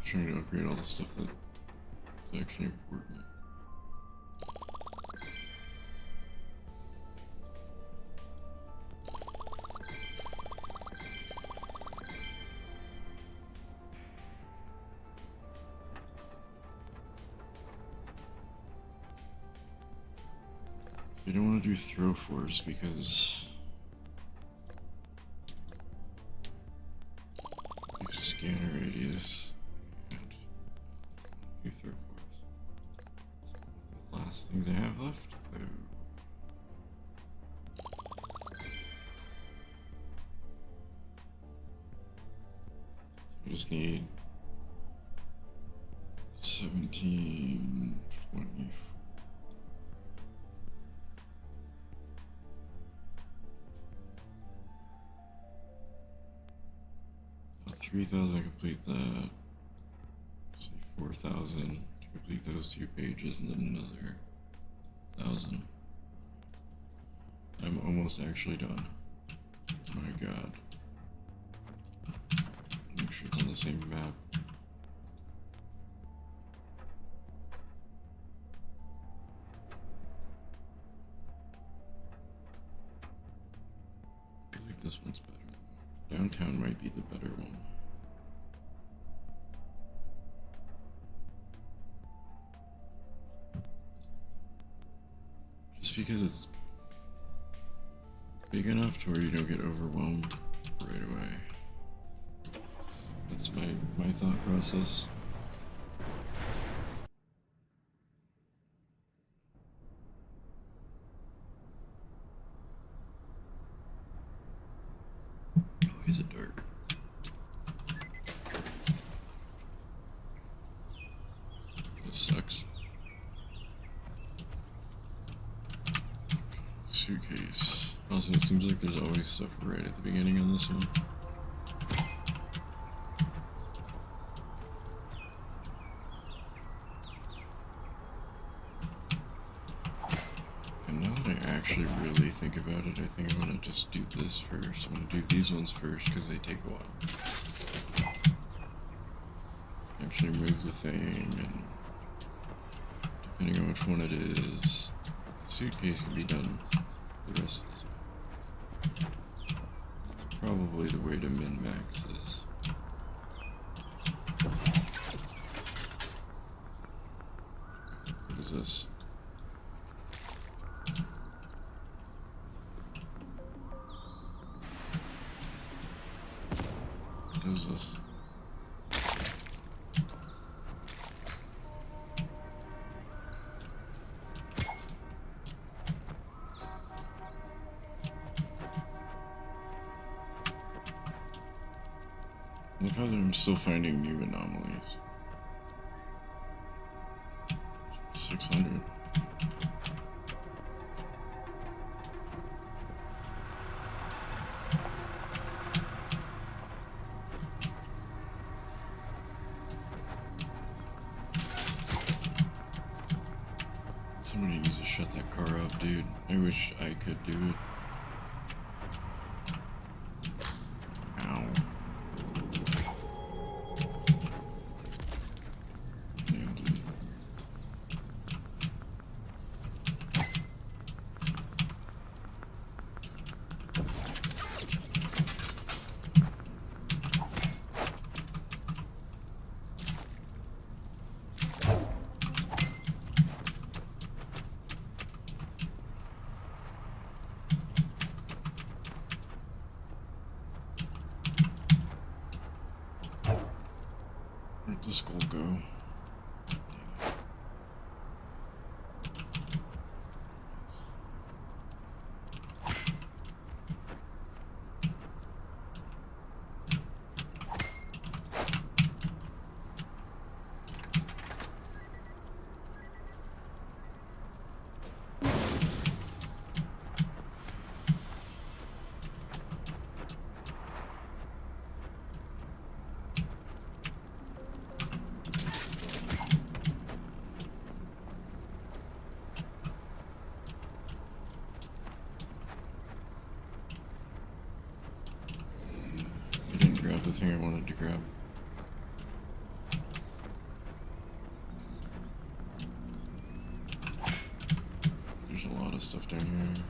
Trying to upgrade all the stuff that is actually important. You don't want to do throw force because scanner radius. You throw force. The last things I have left, though. So I just need 17, 20. 3,000 complete that. 4,000 to complete those 2 pages, and then another 1,000. I'm almost actually done. My god. Make sure it's on the same map. I feel like this one's better. Downtown might be the better one. Just because it's big enough to where you don't get overwhelmed right away. That's my thought process. Oh, is it dark? This sucks. Suitcase. Also, it seems like there's always stuff right at the beginning on this one. And now that I actually really think about it, I think I'm gonna just do this first. I'm gonna do these ones first because they take a while. Actually move the thing, and depending on which one it is, the suitcase can be done the rest of this. It's probably the way to min-max this. What is this? What is this? I love how I'm still finding new anomalies. 600. Somebody needs to shut that car up, dude. I wish I could do it. Ow. Nailed it. Where'd the skull go? I didn't grab the thing I wanted to grab. There's a lot of stuff down here.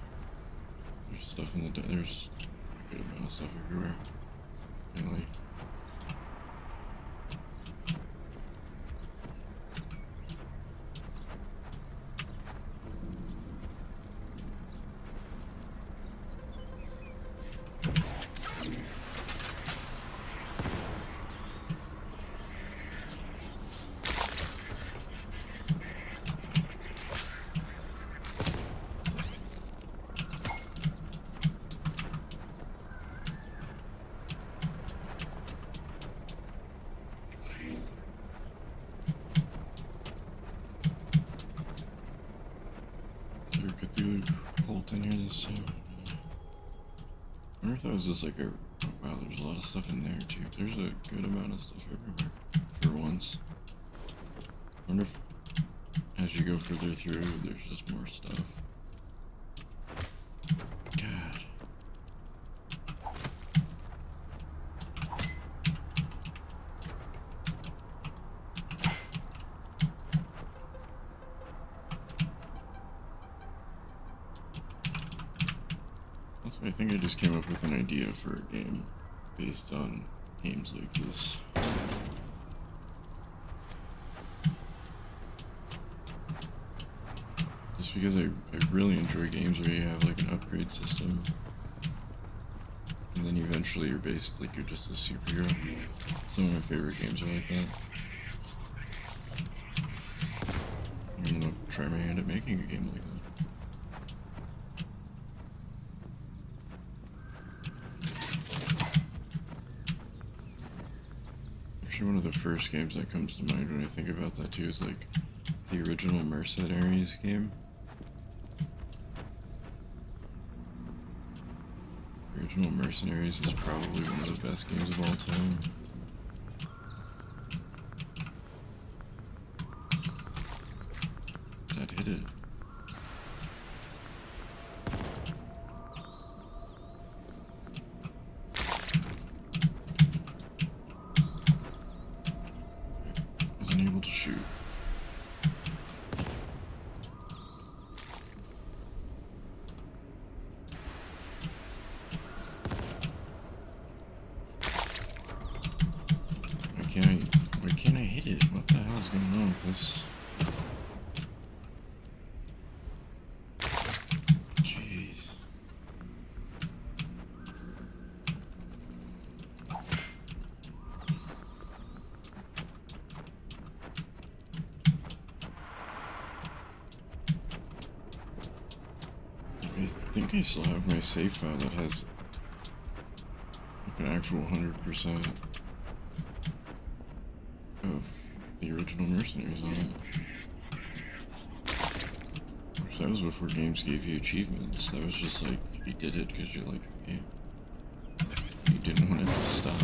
There's stuff in the there's a good amount of stuff everywhere. Finally. Cthulhu cult in here this time. I wonder if that was just like a... Oh, wow, there's a lot of stuff in there too. There's a good amount of stuff everywhere. For once. I wonder if as you go further through, there's just more stuff. God. I think I just came up with an idea for a game based on games like this. Just because I really enjoy games where you have like an upgrade system. And then eventually you're basically you're just a superhero. Some of my favorite games are like that. I'm gonna try my hand at making a game like that. One of the first games that comes to mind when I think about that too is like the original Mercenaries game. The original Mercenaries is probably one of the best games of all time. That hit it. Able to shoot. Why can't I hit it? What the hell is going on with this? Jeez. I think I still have my save file that has like an actual 100% of the original Mercenaries on it. Which that was before games gave you achievements. That was just like, you did it because you liked the game. You didn't want it to stop.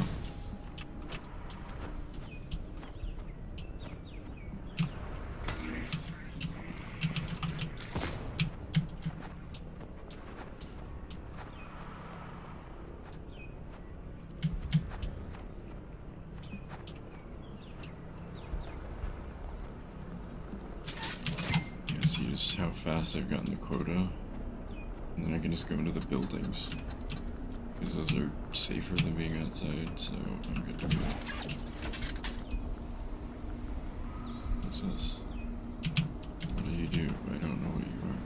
is how fast I've gotten the quota. And then I can just go into the buildings. Because those are safer than being outside, so I'm good to go. What's this? What do you do? I don't know what you are.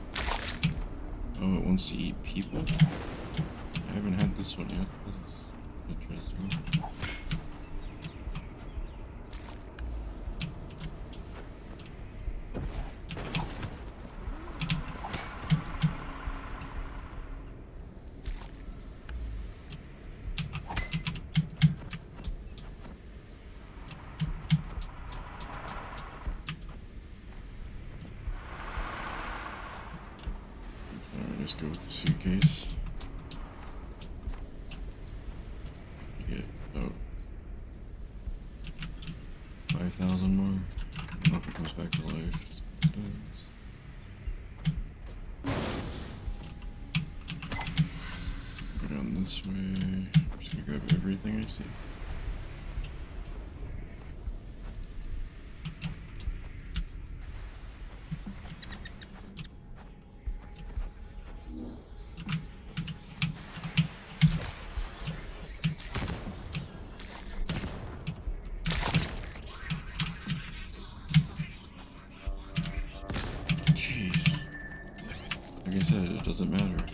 Oh, it wants to eat people? I haven't had this one yet. That's interesting. Let's go with the suitcase. You get about 5,000 more. I don't know if it comes back to life. It does. Go down this way. I'm just gonna grab everything I see. Like I said, it doesn't matter. It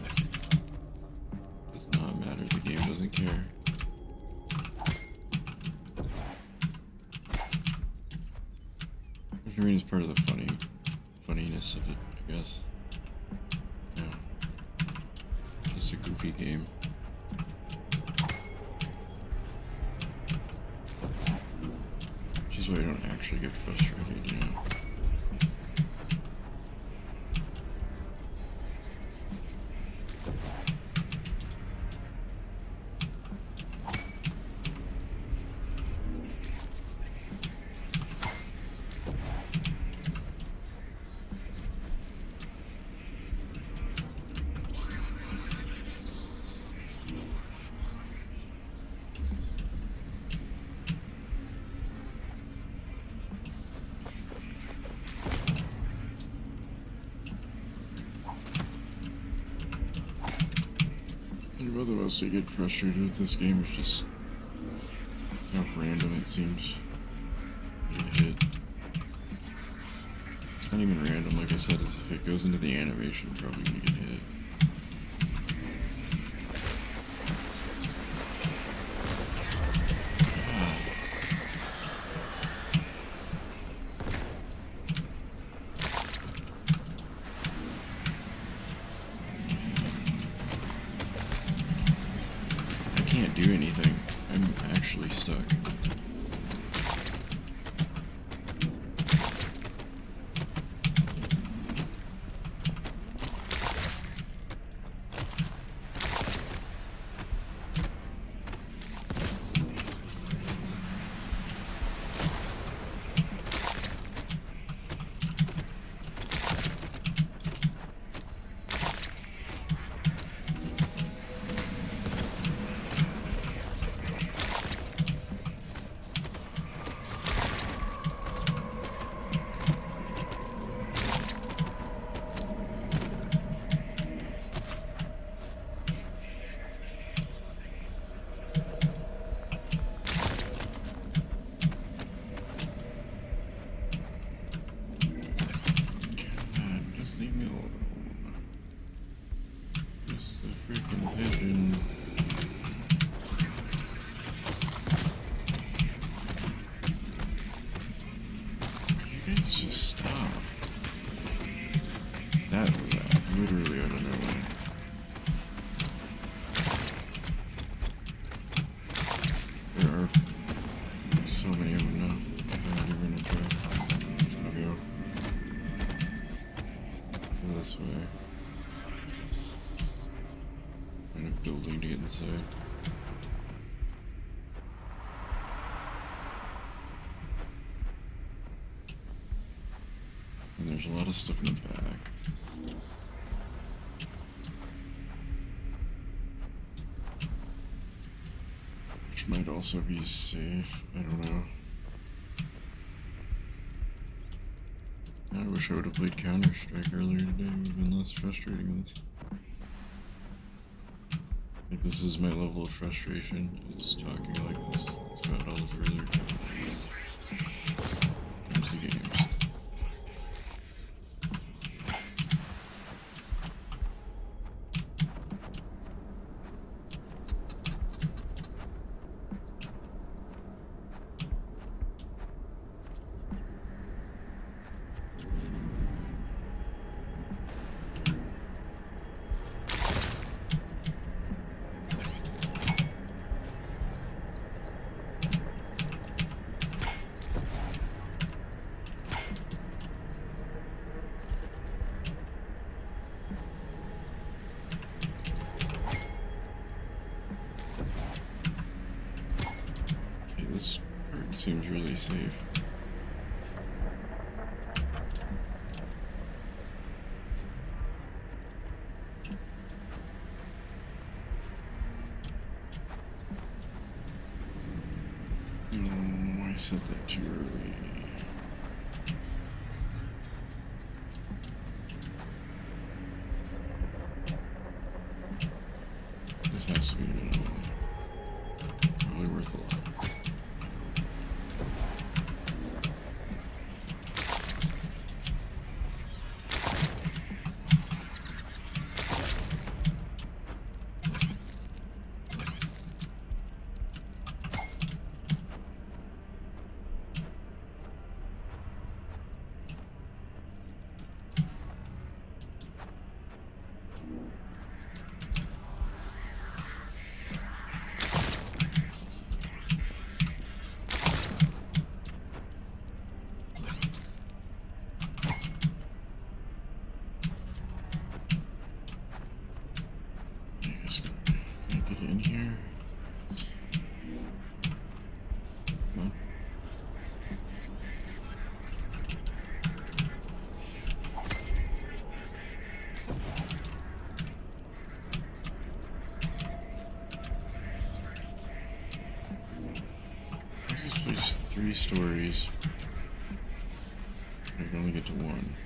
does not matter. The game doesn't care. Which I mean is part of the funniness of it, I guess. Yeah. Just a goofy game. Which is why I don't actually get frustrated, you know. What else I get frustrated with this game is just how random it seems to hit. It's not even random, like I said, as if it goes into the animation, probably gonna get hit. I can't do anything. I'm actually stuck. Freaking pigeon. You guys just stop. That was literally out of nowhere. There are so many of them now. I'm not even gonna try. I'm just gonna go this way. Find a building to get inside. And there's a lot of stuff in the back. Which might also be safe. I don't know. I wish I would have played Counter-Strike earlier today. It would have been less frustrating. Like, this is my level of frustration, is talking like this. That's about all of earlier comes to games. This bird seems really safe. I said that too early. This has to be probably worth a lot. Get in here. Come on. This place 3 stories. I can only get to 1.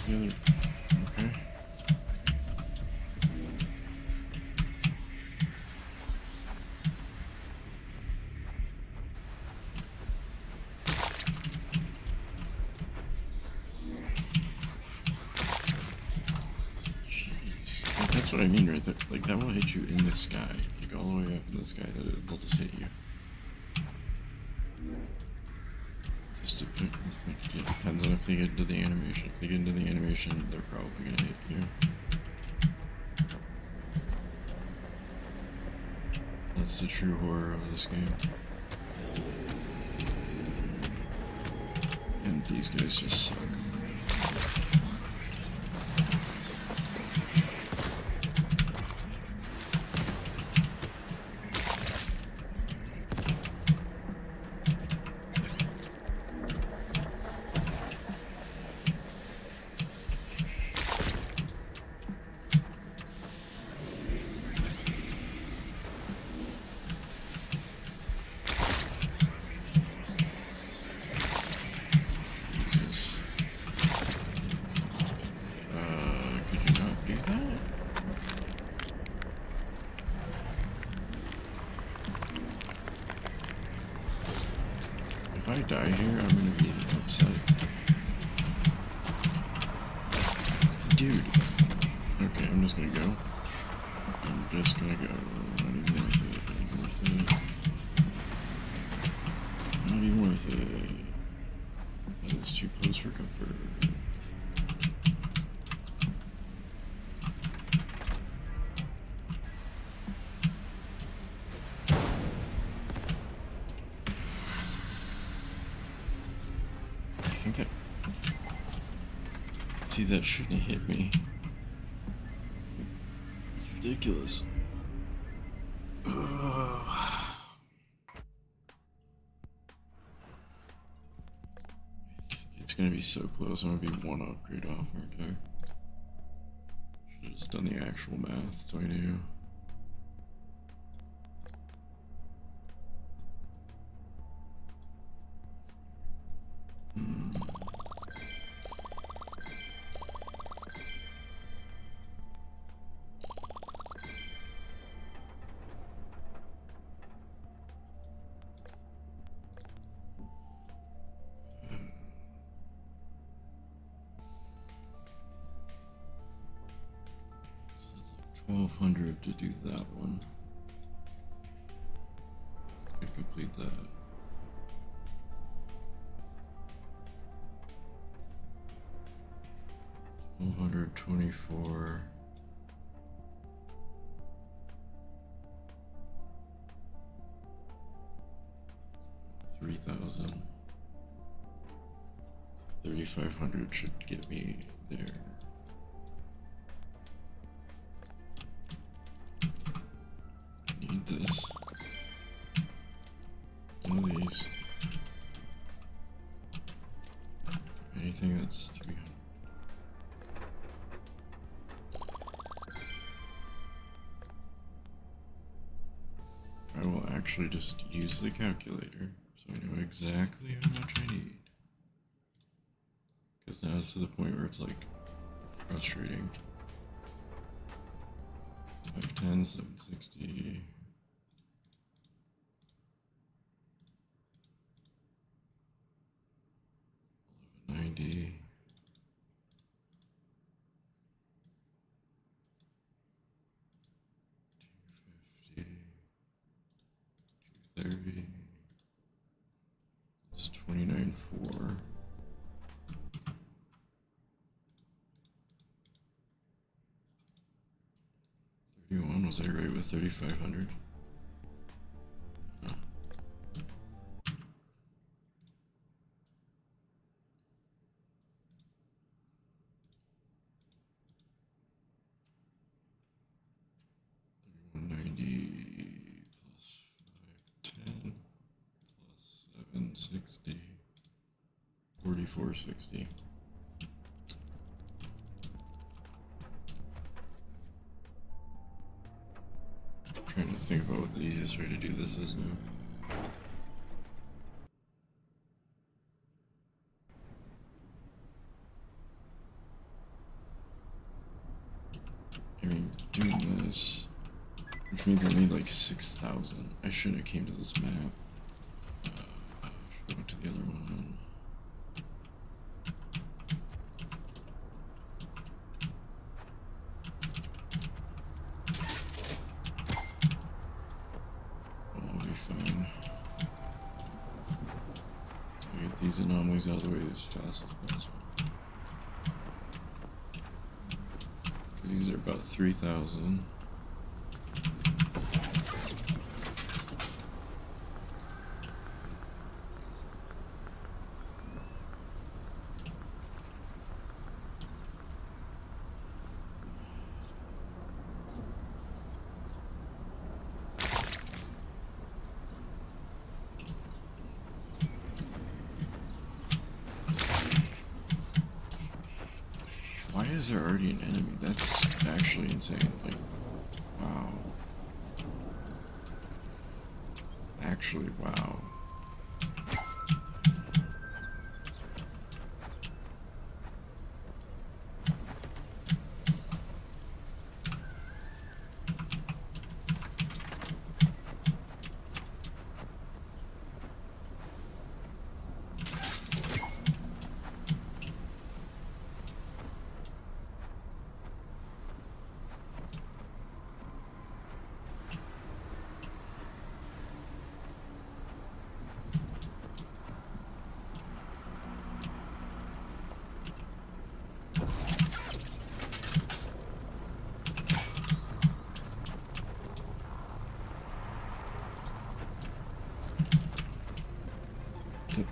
The other, okay. Jeez, like, that's what I mean right there. Like, that will hit you in the sky, like all the way up in the sky. That it will just hit you. Just to put, it depends on if they get into the animation. If they get into the animation, they're probably gonna hit you. That's the true horror of this game. And these guys just suck. If I die here, I'm gonna be upset. Dude. Okay, I'm just gonna go. I'm just gonna go. Not even worth it. Not even worth it. Not even worth it. That is too close for comfort. See, that shouldn't have hit me. ridiculous. It's gonna be so close. I'm gonna be one upgrade off, aren't I? Should've just done the actual math, so I knew. Hmm. So it's like 1,200 to do that one. Could complete that. $1,224. 3,000. 3,500 should get me there. Need this. One of these. Anything that's 300. I will actually just use the calculator so I know exactly how much I need. Because now it's to the point where it's like frustrating. 510, 760. 1190. 250. 230. It's 29.4. 31. Was I right with 3,500? Huh. $3,190 plus 510 plus 760. 4,460. Trying to think about what the easiest way to do this is now. I mean, doing this, which means I need like 6,000. I shouldn't have came to this map. I should have went to the other one. Fine. So get these anomalies out of the way as fast as possible. Because these are about 3,000. Why is there already an enemy? That's actually insane. Like, wow. Actually, wow.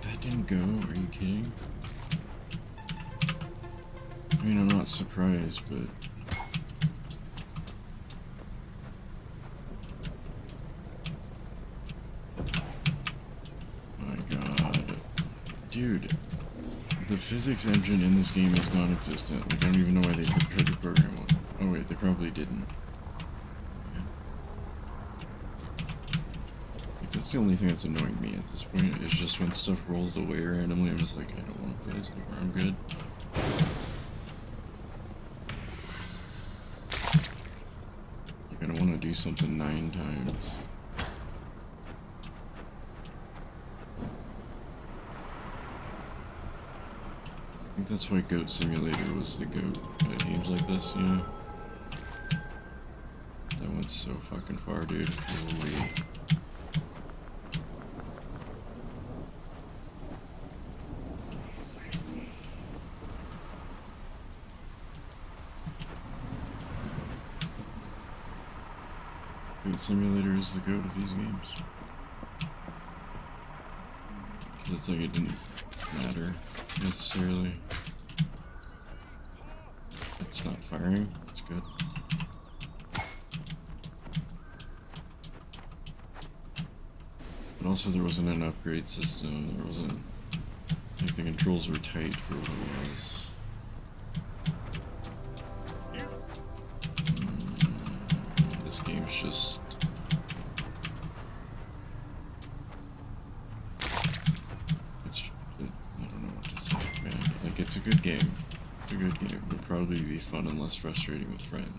That didn't go? Are you kidding? I mean, I'm not surprised, but Dude, the physics engine in this game is non-existent. I don't even know why they tried to program one. Oh wait, they probably didn't. Like, that's the only thing that's annoying me at this point, is just when stuff rolls away randomly, I'm just like, I don't want to play this anymore, I'm good. Like, I don't want to do something 9 times. I think that's why Goat Simulator was the GOAT at games like this, you know? That went so fucking far, dude. Holy. Goat Simulator is the GOAT of these games. Because it's like it didn't matter necessarily. It's not firing, it's good. But also there wasn't an upgrade system, there wasn't, like, the controls were tight for what it was. This game's just... I don't know what to say, man. Like, it's a good game. It's a good game. It would probably be fun and less frustrating with friends.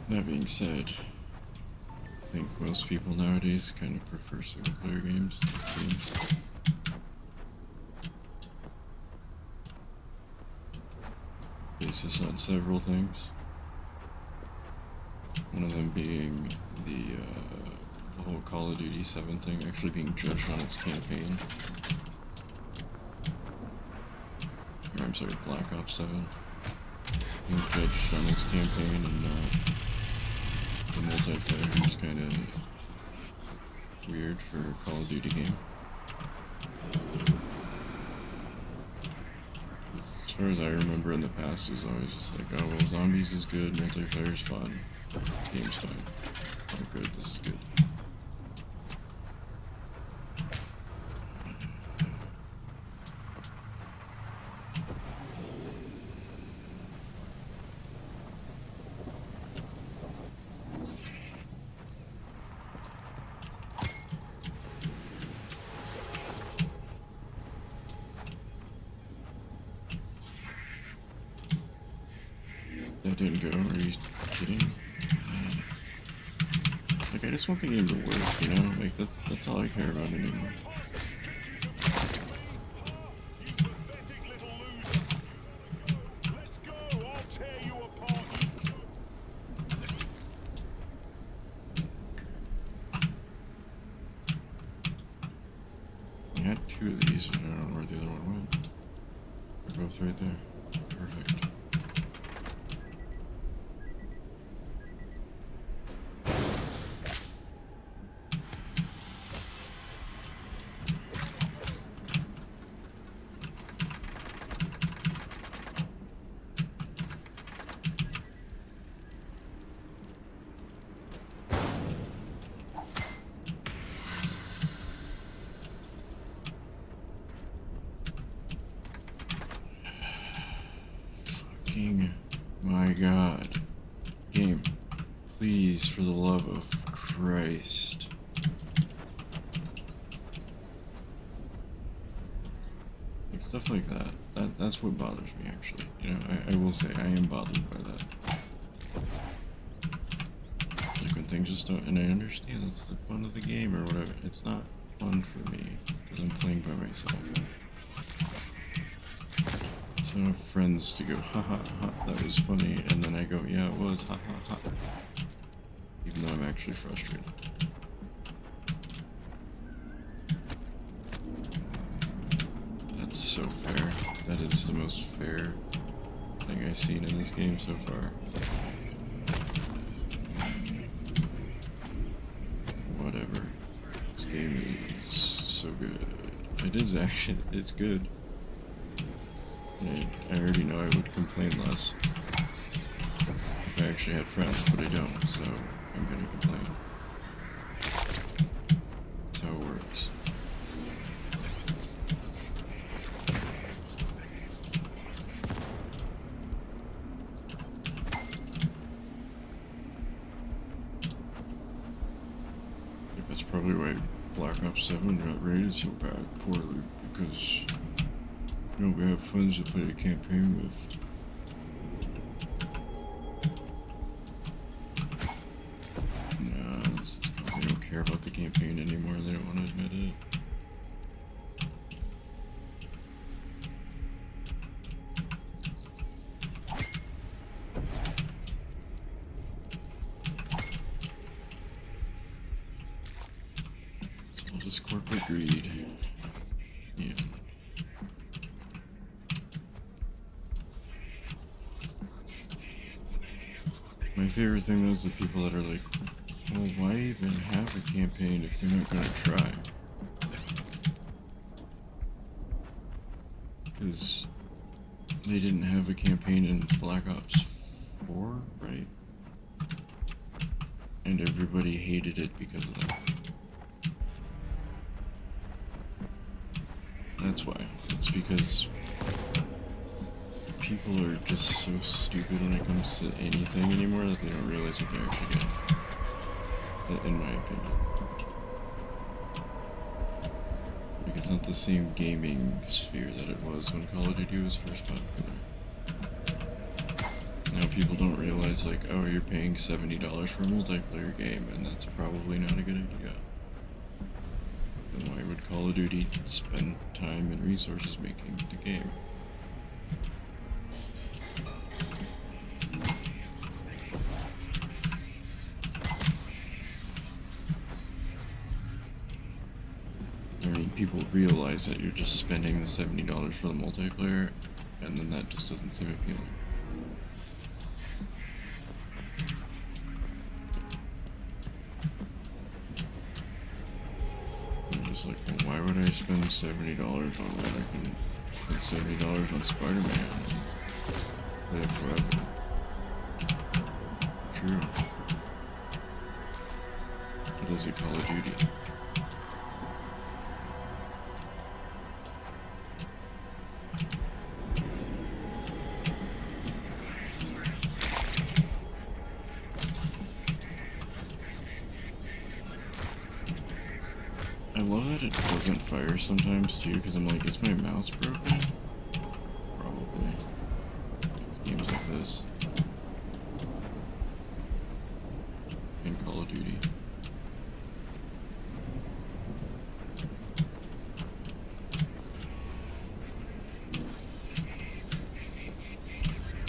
That being said, I think most people nowadays kind of prefer single-player games, it seems. Basis on several things. One of them being the whole Call of Duty 7 thing actually being judged on its campaign. Or, I'm sorry, Black Ops 7. Being judged on its campaign and not the multiplayer, is kind of weird for a Call of Duty game. As far as I remember in the past, it was always just like, oh well, zombies is good, multiplayer's fun, game's fine. Oh good, this is good. That didn't go, are you kidding? Like, I just want the game to work, you know? Like, that's all I care about anymore. I had 2 of these, and I don't know where the other one went. They're both right there. Perfect. My God. Game. Please, for the love of Christ. Like, stuff like that. That's what bothers me, actually. You know, I will say, I am bothered by that. Like, when things just don't... And I understand that's the fun of the game or whatever. It's not fun for me, because I'm playing by myself. So I have friends to go, ha ha ha, that was funny, and then I go, yeah, it was, ha ha ha. Even though I'm actually frustrated. That's so fair. That is the most fair thing I've seen in this game so far. Whatever. It's game is so good. It is actually, it's good. I already know I would complain less if I actually had friends, but I don't, so I'm gonna complain. That's how it works. I think that's probably why Black Ops 7 got rated so poorly, because we have friends to play the campaign with. No, they don't care about the campaign anymore, they don't want to admit it. It's all just corporate greed. Yeah. My favorite thing is the people that are like, well, why even have a campaign if they're not gonna try? Because they didn't have a campaign in Black Ops 4, right? And everybody hated it because of that. That's why. It's because people are just so stupid when it comes to anything anymore that they don't realize what they're actually getting. In my opinion. Like, it's not the same gaming sphere that it was when Call of Duty was first popular. Now people don't realize, like, oh, you're paying $70 for a multiplayer game, and that's probably not a good idea. Then why would Call of Duty spend time and resources making the game? I mean, people realize that you're just spending the $70 for the multiplayer, and then that just doesn't seem appealing. I'm just like, well, why would I spend $70 on that? I can spend $70 on Spider-Man and play it forever. True. What is it, Call of Duty? I love that it doesn't fire sometimes too, because I'm like, is my mouse broken? Probably. It's games like this. And Call of Duty.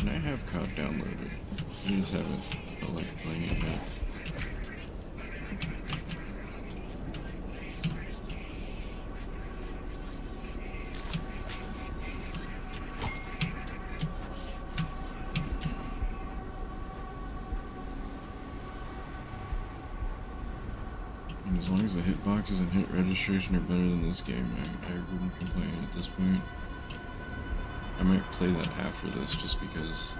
And I have COD downloaded. I just haven't felt like playing it yet. And as long as the hitboxes and hit registration are better than this game, I wouldn't complain at this point. I might play that after this just because.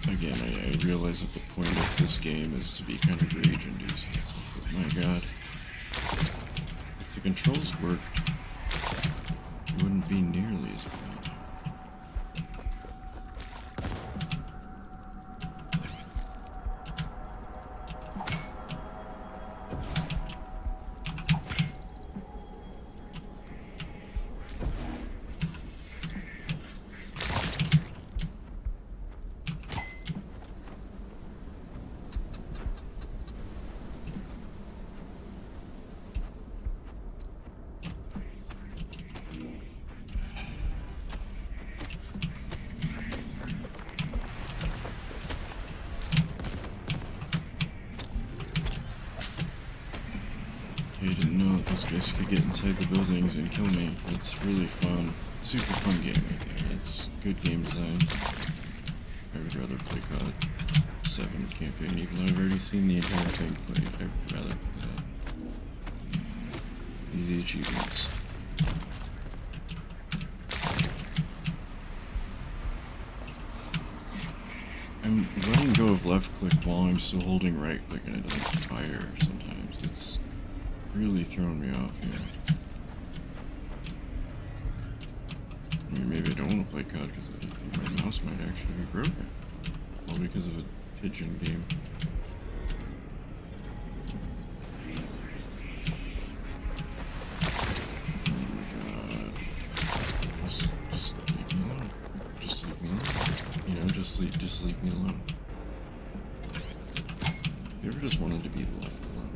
Again, I realize that the point of this game is to be kind of rage-inducing. But my god, if the controls worked, it wouldn't be nearly as bad. know that those guys could get inside the buildings and kill me. It's really fun. Super fun game right there. It's good game design. I would rather play COD 7 campaign, even though I've already seen the entire thing played. I would rather play that. Easy achievements. I'm letting go of left click while I'm still holding right click and it doesn't fire sometimes. It's really throwing me off here. I mean, maybe I don't want to play COD because I think my mouse might actually be broken. All because of a Pigeon game. Oh my god. Just leave me alone. Just leave me alone. You know, just leave me alone. You ever just wanted to be left alone?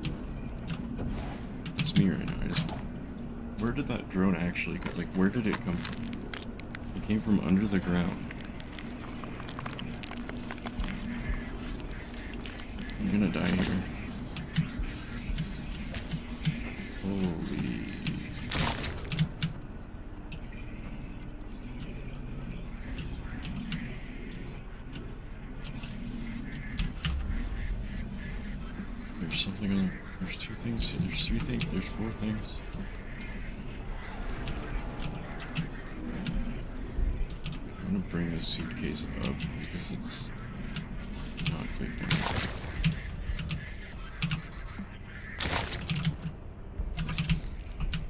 It's me right now. Where did that drone actually go? Like, where did it come from? It came from under the ground. I'm gonna die here. Holy... There's something on... There's two things here. There's three things. There's four things. I'm gonna bring this suitcase up because it's not good.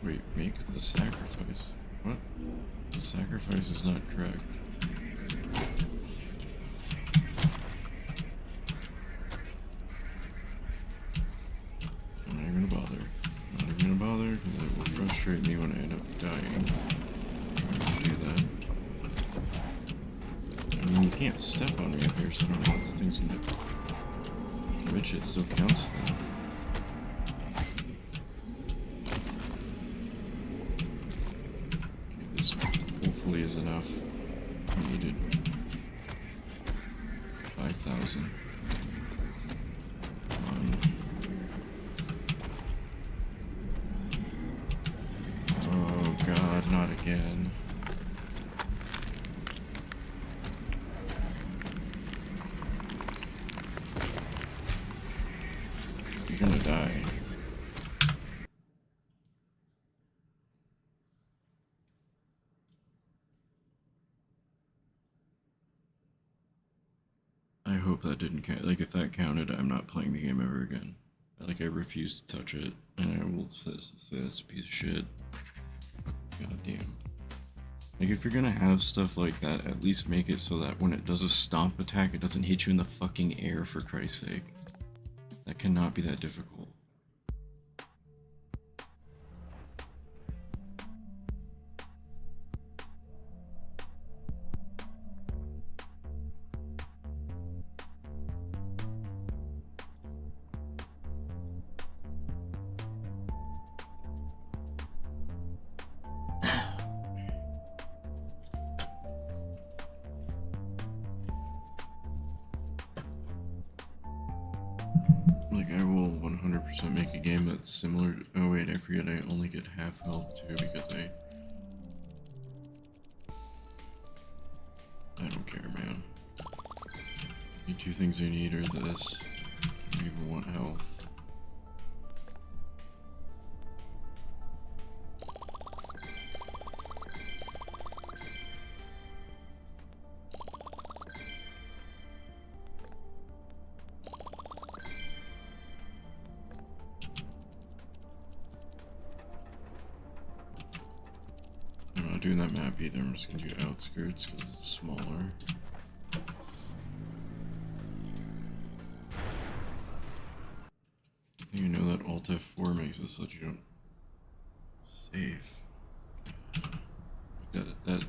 Wait, make the sacrifice. What? The sacrifice is not correct. I'm not even gonna bother. Not even gonna bother because it will frustrate me when I end up dying. I'm gonna do that. I mean, you can't step on me up here, so I don't know what the things can do. Which it still counts though. Okay, this hopefully is enough. I needed 5,000. Oh god, not again. You're gonna die. I hope that didn't count. Like, if that counted, I'm not playing the game ever again. Like, I refuse to touch it, and I will say that's a piece of shit. God damn. Like, if you're gonna have stuff like that, at least make it so that when it does a stomp attack, it doesn't hit you in the fucking air, for Christ's sake. That cannot be that difficult. Like, I will 100% make a game that's similar to... Oh wait, I forget I only get half health too because I don't care, man. The two things I need are this. I don't even want health. I'm not doing that map either, I'm just gonna do outskirts because it's smaller. I think you know that Alt F4 makes it so that you don't save. That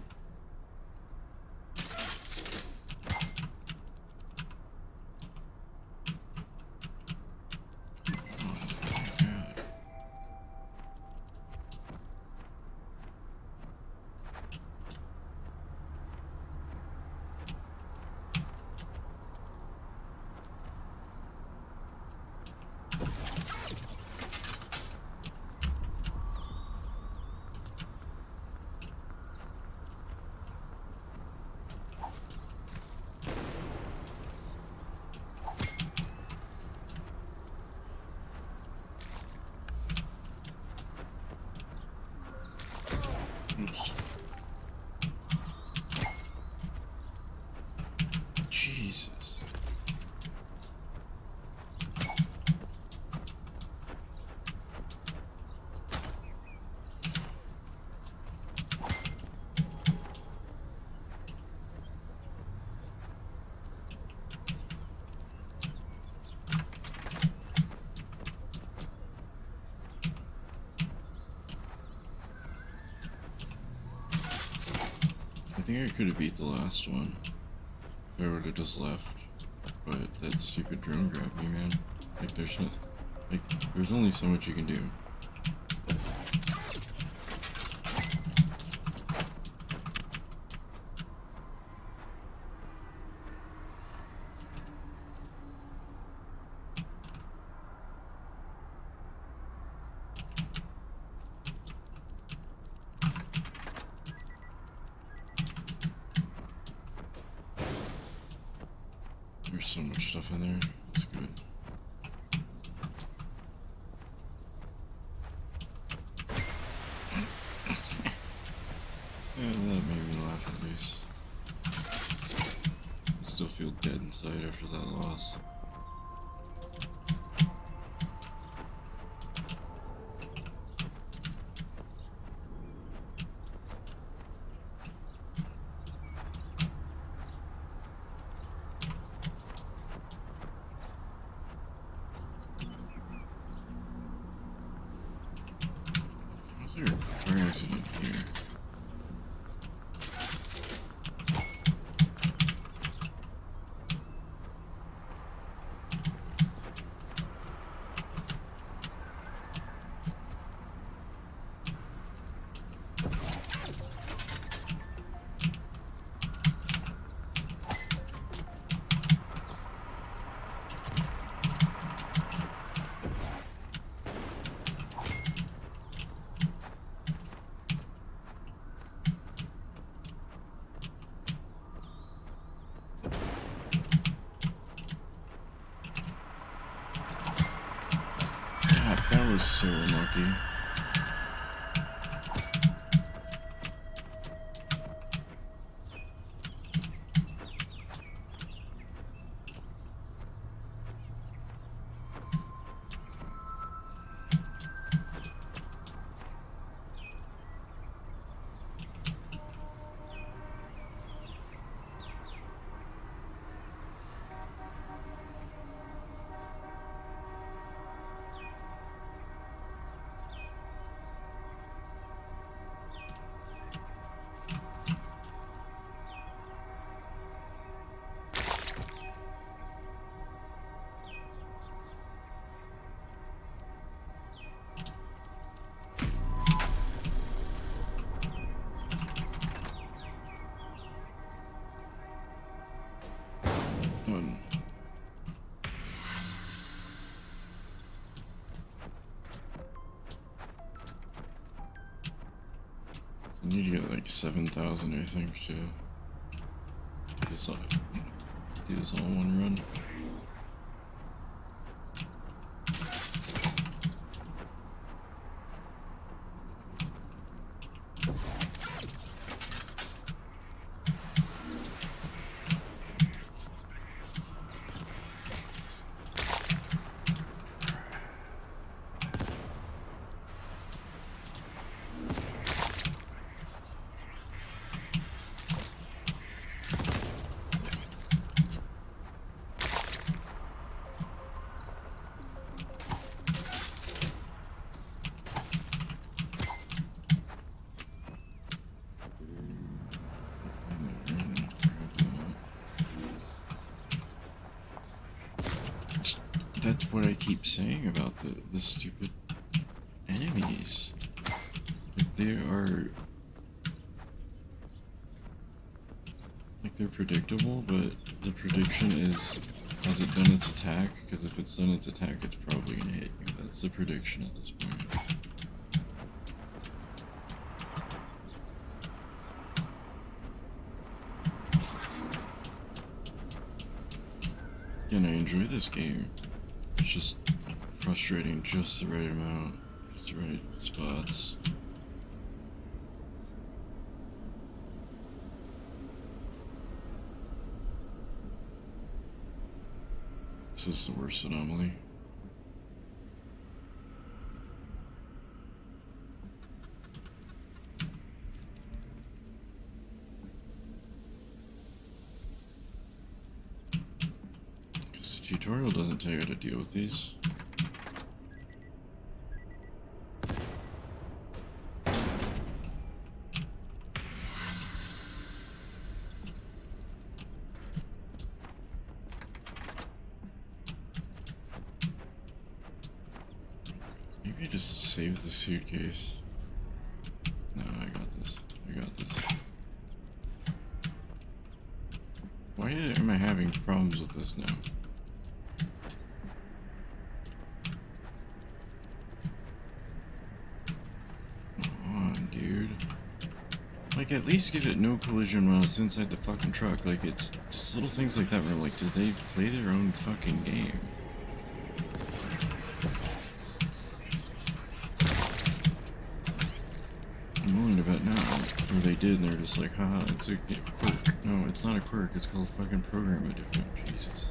think I could have beat the last one if I would have just left. But that stupid drone grabbed me, man. Like, there's nothing. Like, there's only so much you can do. There's so much stuff in there. It's good. Yeah, that made me laugh at least. I still feel dead inside after that loss. Was there a car accident here? That was so unlucky. Done. So I need to get like 7,000, I think, to do this all in one run. That's what I keep saying about the stupid enemies. Like, they are... Like, they're predictable, but the prediction is, has it done its attack? Because if it's done its attack, it's probably gonna hit you. That's the prediction at this point. And I enjoy this game. It's just frustrating just the right amount, just the right spots. This is the worst anomaly. Because the tutorial doesn't tell you how to deal with these. Maybe just save the suitcase. No, I got this. I got this. Why am I having problems with this now? Come on, dude. Like, at least give it no collision while it's inside the fucking truck. Like, it's just little things like that where, like, did they play their own fucking game? I'm willing to bet now. Or they did, and they're just like, haha, it's a quirk. No, it's not a quirk, it's called fucking program addiction. Jesus.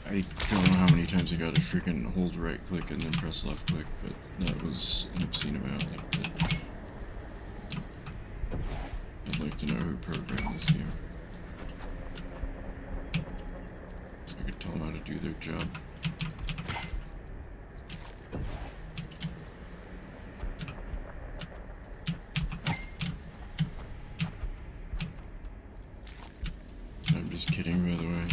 I don't know how many times I got to freaking hold right click and then press left click, but that was an obscene amount. Like, I'd like to know who programmed this game, so I could tell them how to do their job. I'm just kidding, by the way.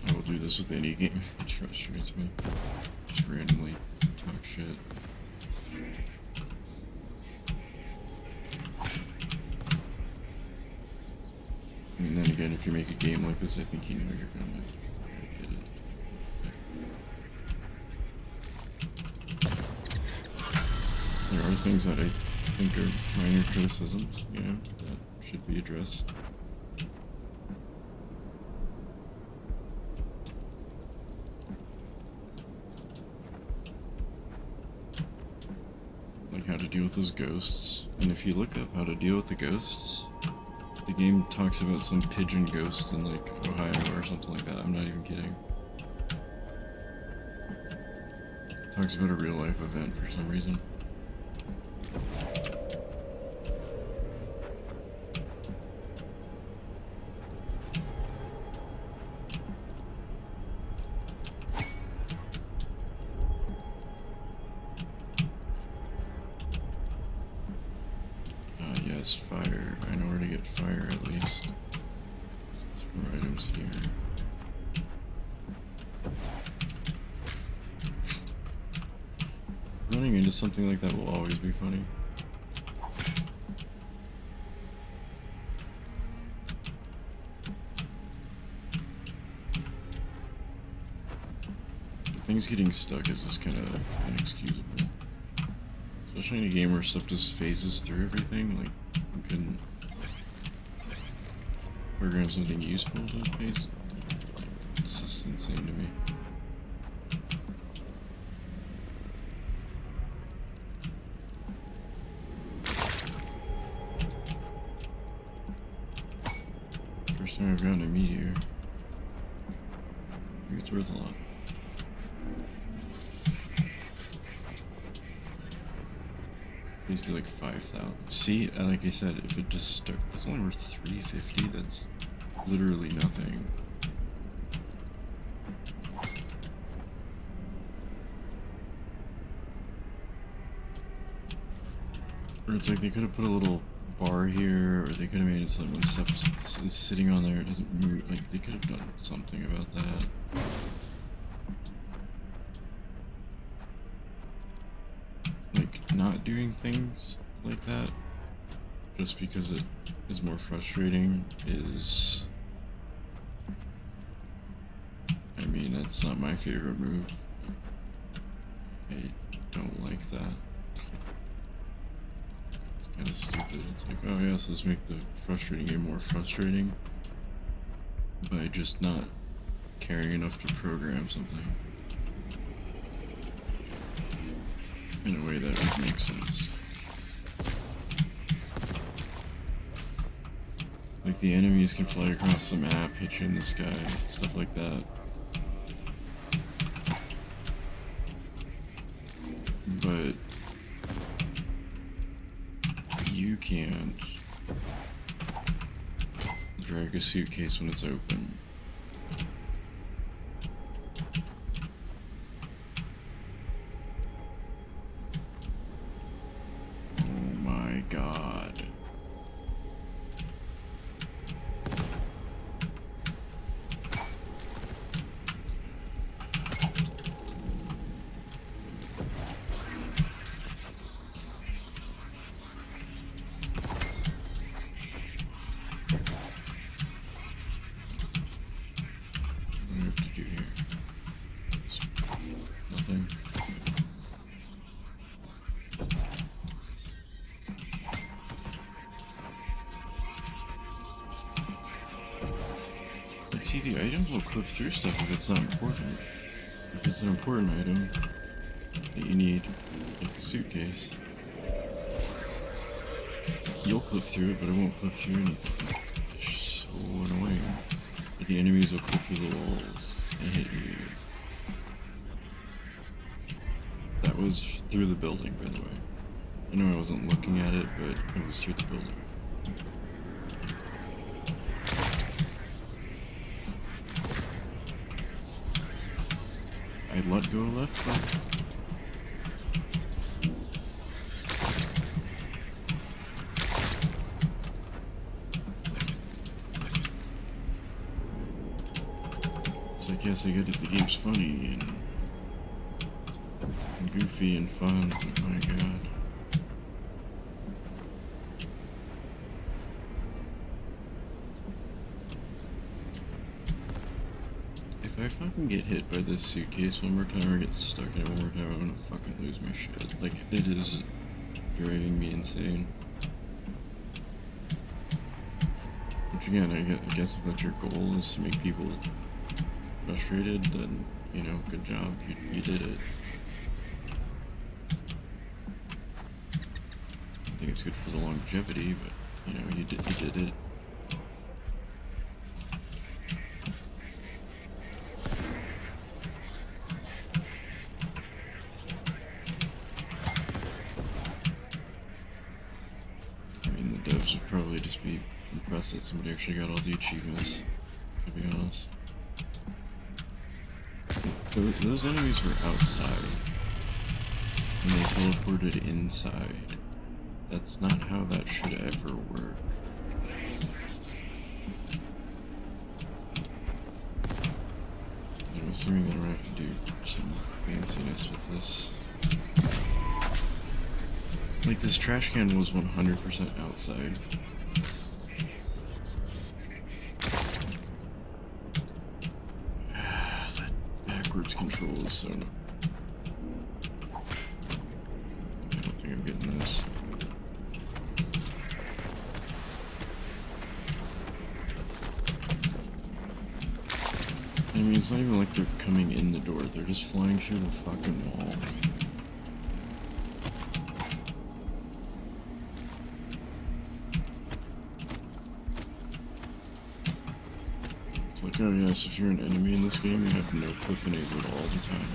I will do this with any game that frustrates me. Just randomly talk shit. I mean, then again, if you make a game like this, I think you know you're gonna get it. There are things that I think are minor criticisms, you know, that should be addressed. Like how to deal with those ghosts. And if you look up how to deal with the ghosts, the game talks about some pigeon ghost in like Ohio or something like that. I'm not even kidding. It talks about a real life event for some reason. Yes, fire. I know where to get fire at least. Some more items here. Running into something like that will always be funny. Things getting stuck is just kind of inexcusable. Especially in a game where stuff just phases through everything, like, you can program something useful to phase. It's just insane to me. First time I've gotten a meteor. Maybe it's worth a lot. Please be like 5,000. See, like I said, if it just starts, it's only worth 350. That's literally nothing. Or it's like they could have put a little bar here, or they could have made it so when stuff is sitting on there, it doesn't move. Like they could have done something about that. Not doing things like that just because it is more frustrating is, I mean, that's not my favorite move. I don't like that. It's kind of stupid. It's like, oh yeah, so let's make the frustrating game more frustrating by just not caring enough to program something in a way that would make sense. Like the enemies can fly across the map, hit you in the sky, stuff like that. But you can't drag a suitcase when it's open. anything. Like, see, the items will clip through stuff if it's not important. If it's an important item that you need, like the suitcase, you'll clip through it, but it won't clip through anything. It's so annoying. But the enemies will clip through the walls and hit you. That was through the building, by the way. I know I wasn't looking at it, but it was through the building. I let go left click. So I guess I get it, the game's funny and goofy and fun. Oh my god. If I fucking get hit by this suitcase one more time or get stuck in it one more time, I'm gonna fucking lose my shit. Like, it is driving me insane. Which again, I guess if that's your goal is to make people frustrated, then, you know, good job, you did it. I think it's good for the longevity, but, you know, you did it. Devs would probably just be impressed that somebody actually got all the achievements, to be honest. Those enemies were outside, and they teleported inside. That's not how that should ever work. I'm assuming that I'm gonna have to do some fanciness with this. Like, this trash can was 100% outside. That backwards control is so... I don't think I'm getting this. I mean, it's not even like they're coming in the door, they're just flying through the fucking wall. Like, oh yes, if you're an enemy in this game, you have no clip enabled all the time.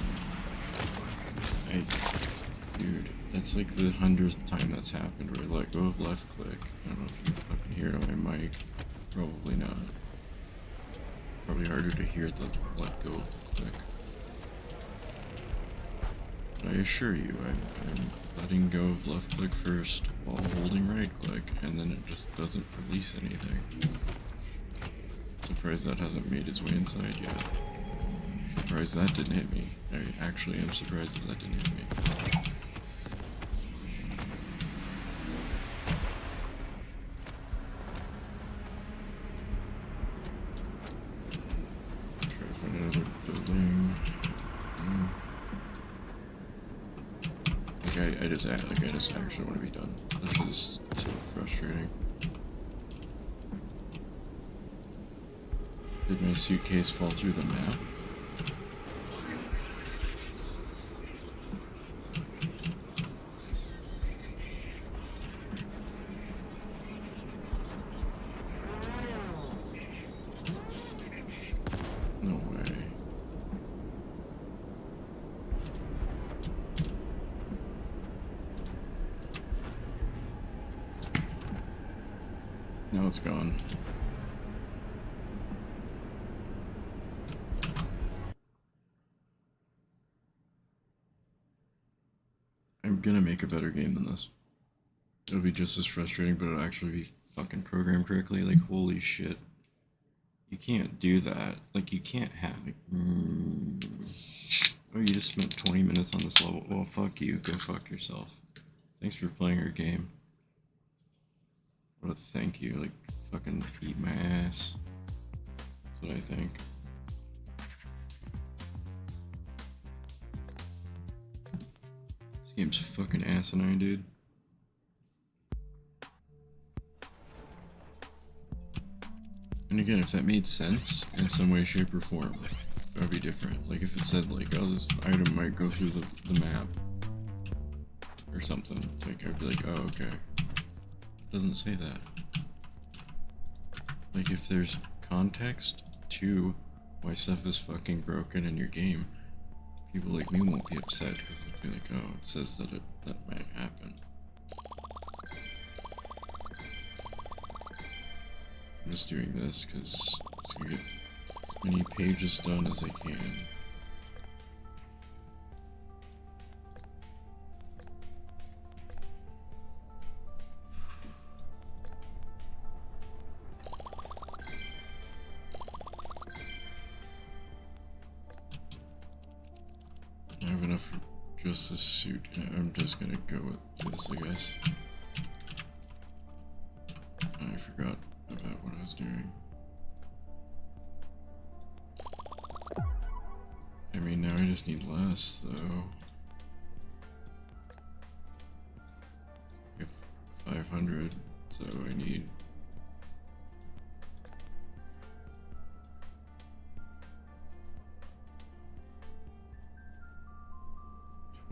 Dude, that's like the 100th time that's happened where I let go of left click. I don't know if you can fucking hear it on my mic. Probably not. Probably harder to hear the let go of the click. But I assure you, I'm letting go of left click first while holding right click, and then it just doesn't release anything. Surprised that hasn't made its way inside yet. Surprised that didn't hit me. I actually am surprised that didn't hit me. Try to find another building. Like, I just actually want to be done. This is so frustrating. Did my suitcase fall through the map? No way. Now it's gone. I'm gonna make a better game than this. It'll be just as frustrating, but it'll actually be fucking programmed correctly. Like, holy shit. You can't do that. Like, you can't have... Like, Oh, you just spent 20 minutes on this level. Well, fuck you. Go fuck yourself. Thanks for playing our game. What a thank you. Like, fucking eat my ass. That's what I think. This game's fucking asinine, dude. And again, if that made sense in some way, shape, or form, that would be different. Like if it said like, oh, this item might go through the map or something. Like I'd be like, oh, okay. It doesn't say that. Like if there's context to why stuff is fucking broken in your game, people like me won't be upset because they'll be like, oh, it says that that might happen. I'm just doing this because I'm gonna get as many pages done as I can. I have enough for just this suit. I'm just gonna go with this, I guess. I forgot about what I was doing. I mean, now I just need less, though. I have 500, so I need...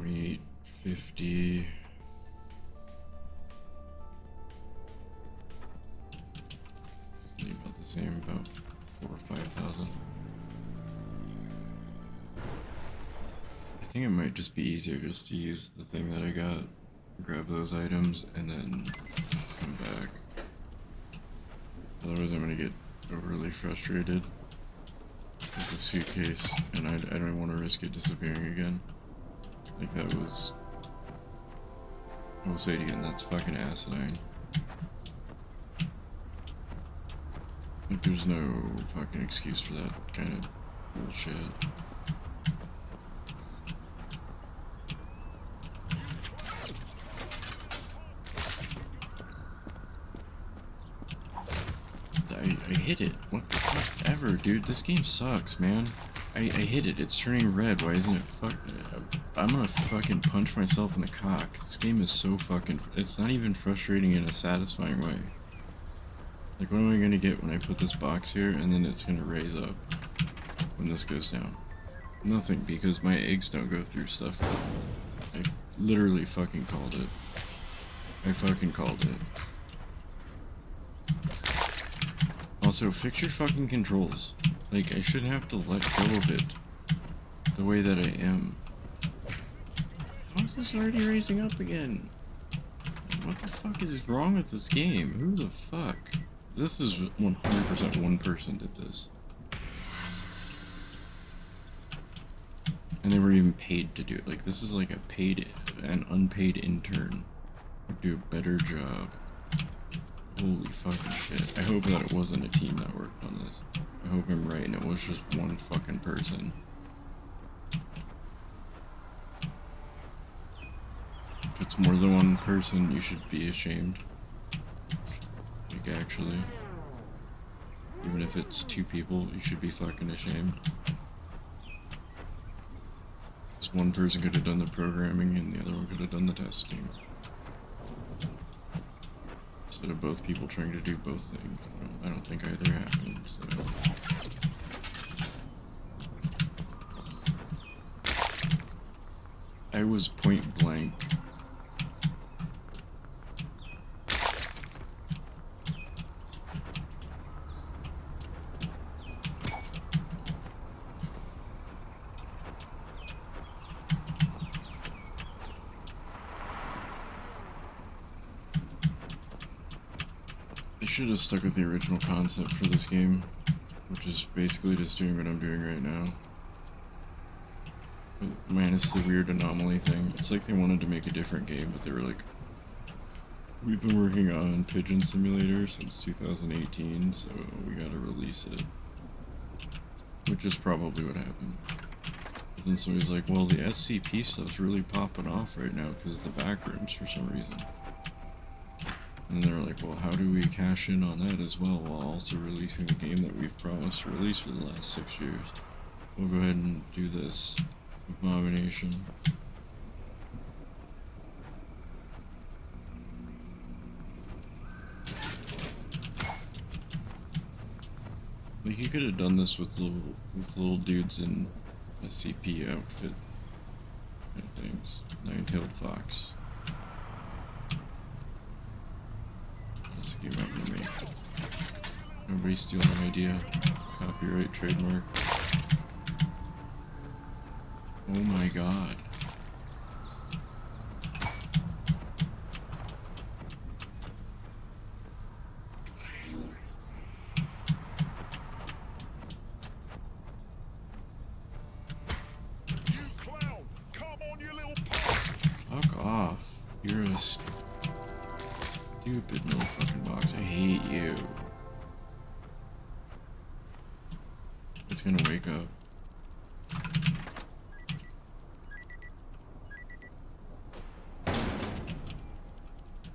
$28.50. It's about the same, about 4,000 or 5,000. I think it might just be easier just to use the thing that I got, grab those items, and then come back. Otherwise I'm gonna get overly frustrated with the suitcase, and I don't want to risk it disappearing again. Like that was... I will say it again, that's fucking asinine. Like there's no fucking excuse for that kind of bullshit. I hit it. What the fuck ever, dude? This game sucks, man. I hit it. It's turning red. Why isn't it I'm gonna fucking punch myself in the cock. This game is so fucking... It's not even frustrating in a satisfying way. Like, what am I gonna get when I put this box here and then it's gonna raise up when this goes down? Nothing, because my eggs don't go through stuff. I literally fucking called it. I fucking called it. Also, fix your fucking controls. Like, I shouldn't have to let go of it the way that I am. How is this already raising up again? What the fuck is wrong with this game? Who the fuck? This is 100% one person did this. And they were even paid to do it. Like, this is like a paid and unpaid intern would do a better job. Holy fucking shit. I hope that it wasn't a team that worked on this. I hope I'm right and it was just one fucking person. If it's more than one person, you should be ashamed. Like, actually. Even if it's 2 people, you should be fucking ashamed. Because one person could have done the programming and the other one could have done the testing. Instead of both people trying to do both things. I don't think either happened, so... I was point blank. I should have stuck with the original concept for this game, which is basically just doing what I'm doing right now. But minus the weird anomaly thing. It's like they wanted to make a different game, but they were like, we've been working on Pigeon Simulator since 2018, so we gotta release it. Which is probably what happened. But then somebody's like, well, the SCP stuff's really popping off right now because of the backrooms for some reason. And they're like, well, how do we cash in on that as well while also releasing the game that we've promised to release for the last 6 years? We'll go ahead and do this. Abomination. Like you could have done this with little dudes in SCP outfit kind of things. Nine-tailed fox. This game happened to me. Nobody steal my idea. Copyright, trademark. Oh my god. You clown! Come on, you little Fuck off. You're a stupid motherfucking box. I hate you. It's gonna wake up.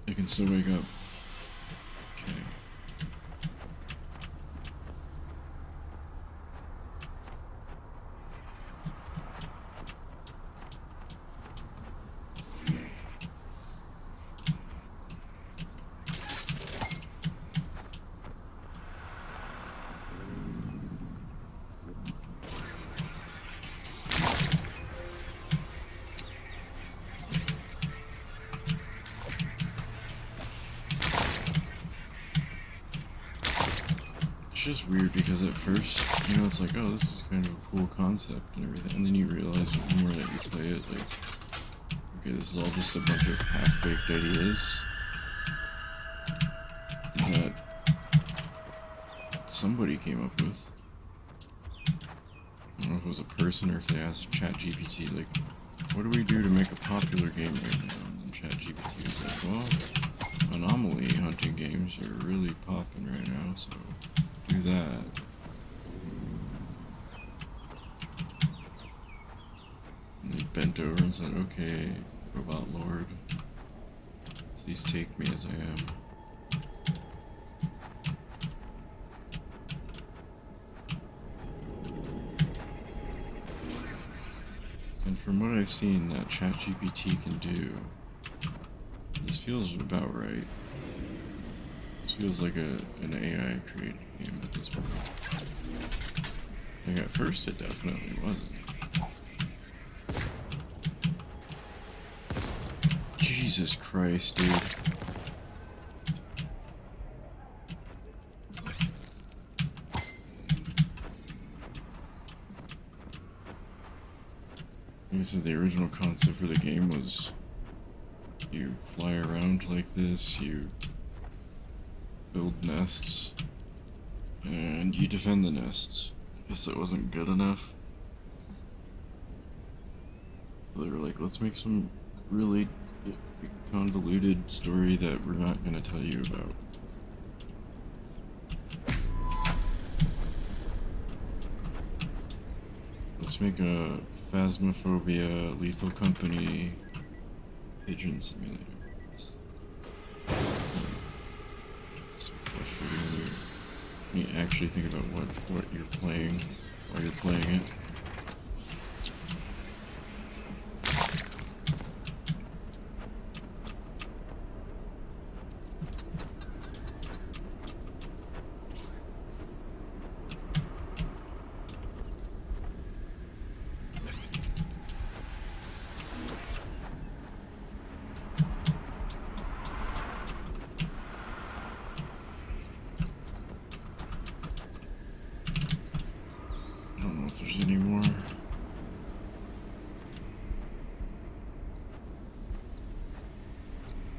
It can still wake up. Okay. It's just weird because at first, you know, it's like, oh, this is kind of a cool concept and everything, and then you realize the more that you play it, like, okay, this is all just a bunch of half-baked ideas that somebody came up with. I don't know if it was a person or if they asked ChatGPT, like, what do we do to make a popular game right now? And then ChatGPT was like, well, anomaly hunting games are really popping right now, so do that. And they bent over and said, okay, Robot Lord, please take me as I am. And from what I've seen that ChatGPT can do, this feels about right. This feels like an AI created game at this point. Like at first it definitely wasn't. Jesus Christ, dude. This is the original concept for the game was you fly around like this, you build nests, and you defend the nests. I guess it wasn't good enough. So they were like, let's make some really convoluted story that we're not going to tell you about. Let's make a Phasmophobia Lethal Company Pigeon Simulator. It's so frustrating. You actually think about what you're playing while you're playing it. I don't know if there's any more.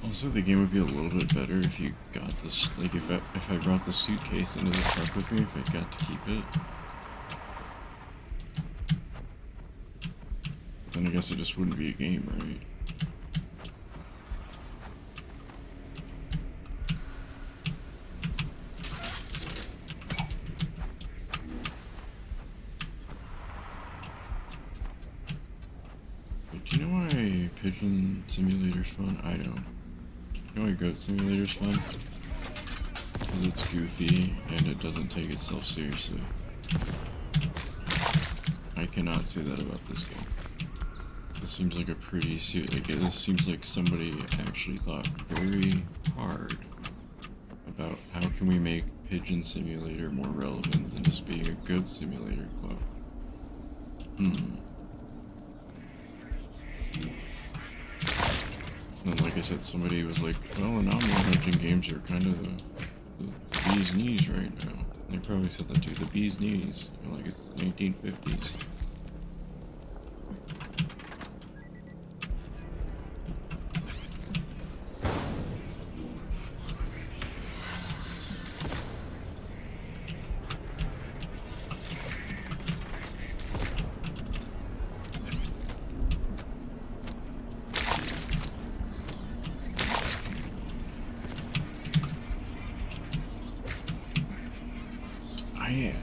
Also, the game would be a little bit better if you got this, like if I brought the suitcase into the truck with me, if I got to keep it. Then I guess it just wouldn't be a game, right? Do you know why Pigeon Simulator's fun? I don't. You know why Goat Simulator's fun? Because it's goofy and it doesn't take itself seriously. I cannot say that about this game. This seems like a pretty this seems like somebody actually thought very hard about how can we make Pigeon Simulator more relevant than just being a Goat Simulator club? And like I said, somebody was like, well, anomaly hunting games are kind of the bee's knees right now. They probably said that too, the bee's knees. You know, like it's the 1950s.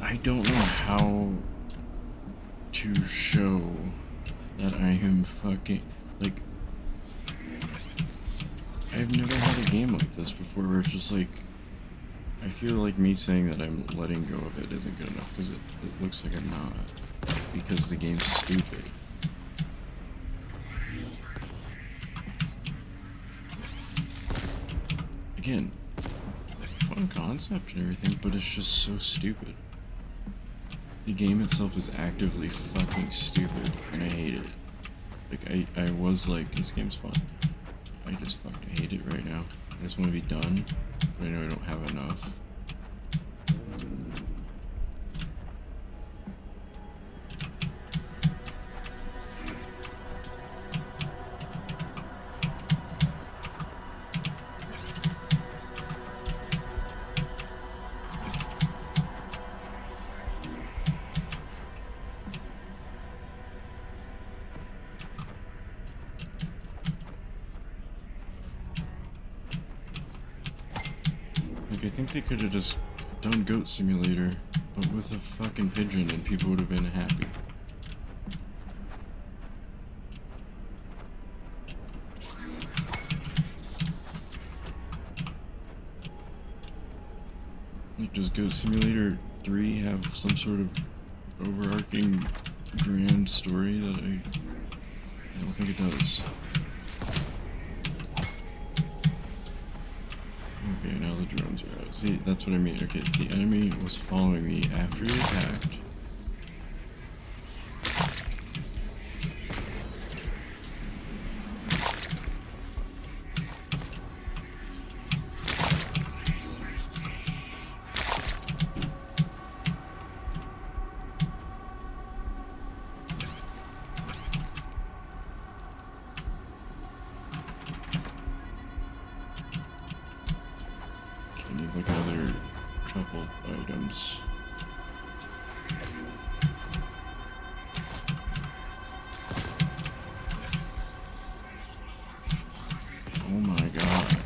I don't know how to show that I am fucking, like, I've never had a game like this before where it's just like, I feel like me saying that I'm letting go of it isn't good enough, because it looks like I'm not, because the game's stupid. Again, fun concept and everything, but it's just so stupid. The game itself is actively fucking stupid, and I hate it. Like, I was like, this game's fun. I just fucking hate it right now. I just want to be done, but I know I don't have enough. I think they could have just done Goat Simulator, but with a fucking pigeon, and people would have been happy. Like, does Goat Simulator 3 have some sort of overarching grand story that I don't think it does. Okay, now the drones are out. See, that's what I mean. Okay, the enemy was following me after he attacked. I need like another couple items. Oh my god.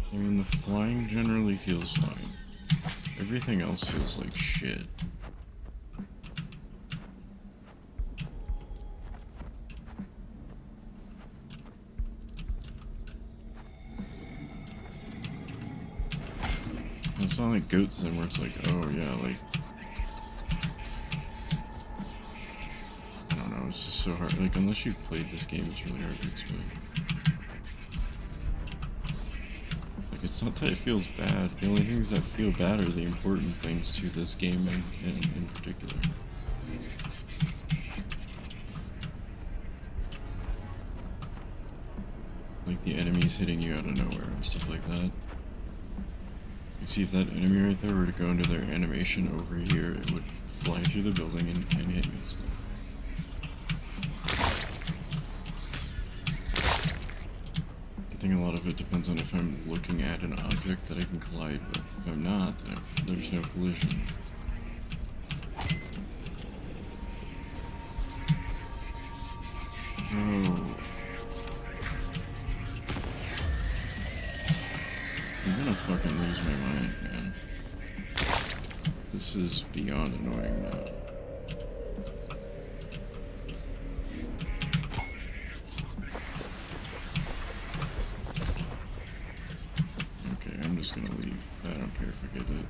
I mean, the flying generally feels fine. Everything else feels like shit. It's not like Goat Sim where it's like, oh yeah, like... I don't know, it's just so hard. Like, unless you've played this game, it's really hard to explain. It's not that it feels bad. The only things that feel bad are the important things to this game in particular. Like the enemies hitting you out of nowhere and stuff like that. You see, if that enemy right there were to go into their animation over here, it would fly through the building and hit me still. I think a lot of it depends on if I'm looking at an object that I can collide with. If I'm not, then there's no collision. Oh. I'm gonna fucking lose my mind, man. This is beyond annoying now. Okay, I'm just gonna leave. I don't care if I get it.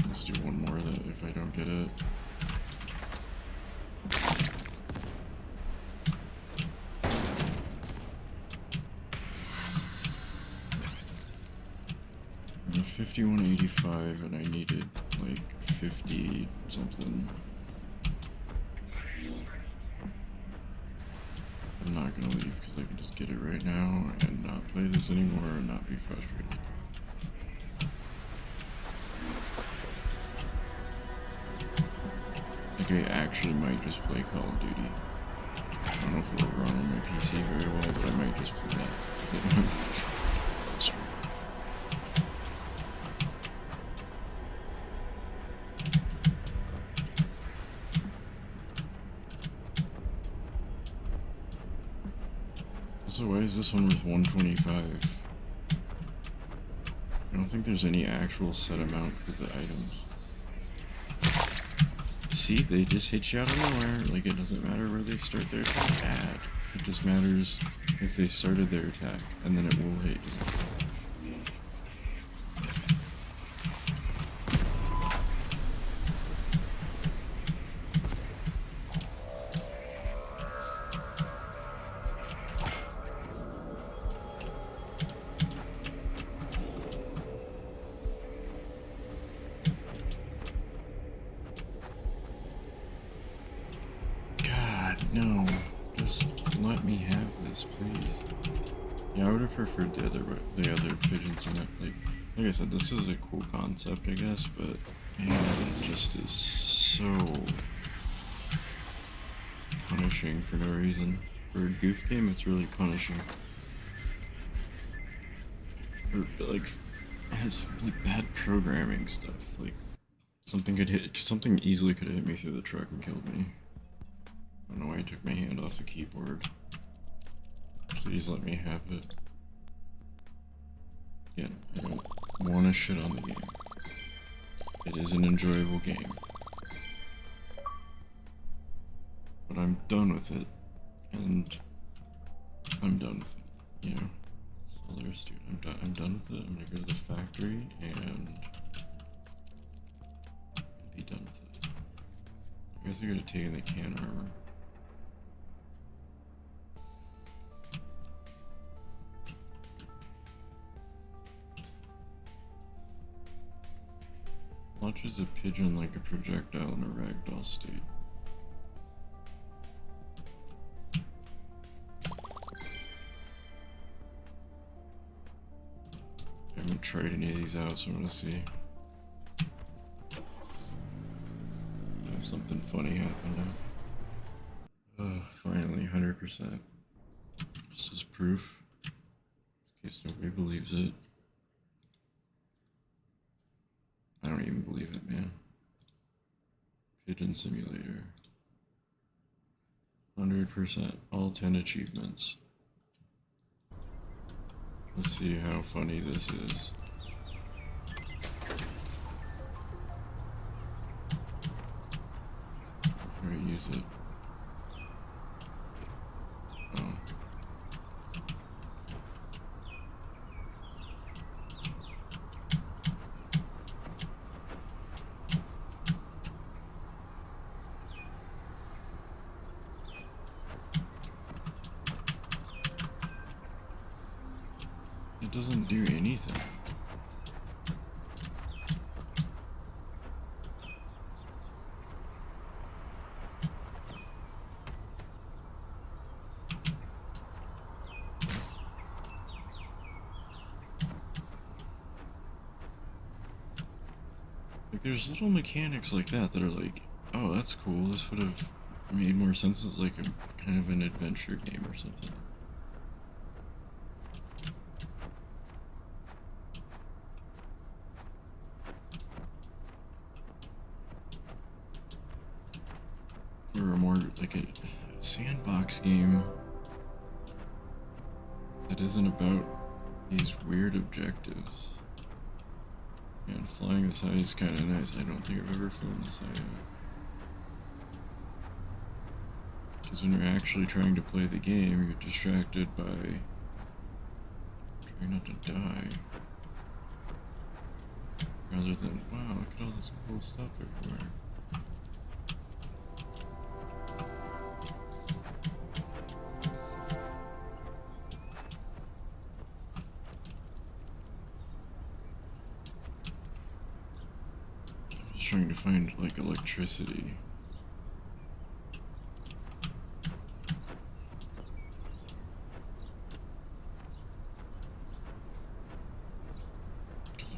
Let's do one more that if I don't get it. I'm at 5185 and I needed like 50 something. I'm not gonna leave because I can just get it right now and not play this anymore and not be frustrated. Like I actually might just play Call of Duty. I don't know if it'll run on my PC very well, but I might just play that. 'Cause it might be frustrating. So why is this one worth 125? I don't think there's any actual set amount for the items. See, they just hit you out of nowhere. Like, it doesn't matter where they start their attack at. It just matters if they started their attack, and then it will hit you. No, just let me have this, please. Yeah, I would have preferred the other pigeons in it. Like I said, this is a cool concept, I guess, but man, it just is so punishing for no reason. For a goof game, it's really punishing. Or like, it has like bad programming stuff. Like something easily could have hit me through the truck and killed me. I don't know why I took my hand off the keyboard. Please let me have it. Again, I don't want to shit on the game. It is an enjoyable game. But I'm done with it. And I'm done with it. You know? That's all there is to it. I'm done with it. I'm gonna go to the factory and be done with it. I guess I gotta take in the can armor. Launches a pigeon like a projectile in a ragdoll state. I haven't tried any of these out, so I'm gonna see. Have something funny happen now. Finally, 100%. This is proof. In case nobody believes it. I don't even believe it, man. Pigeon Simulator. 100%. All 10 achievements. Let's see how funny this is. How do I use it? Oh. It doesn't do anything. Like, there's little mechanics like that that are like, oh, that's cool. This would have made more sense as like a kind of an adventure game or something. Or a more like a sandbox game that isn't about these weird objectives. And flying this high is kind of nice. I don't think I've ever flown this high yet. Because when you're actually trying to play the game, you're distracted by trying not to die. Rather than, wow, look at all this cool stuff everywhere. I'm just trying to find, like, electricity.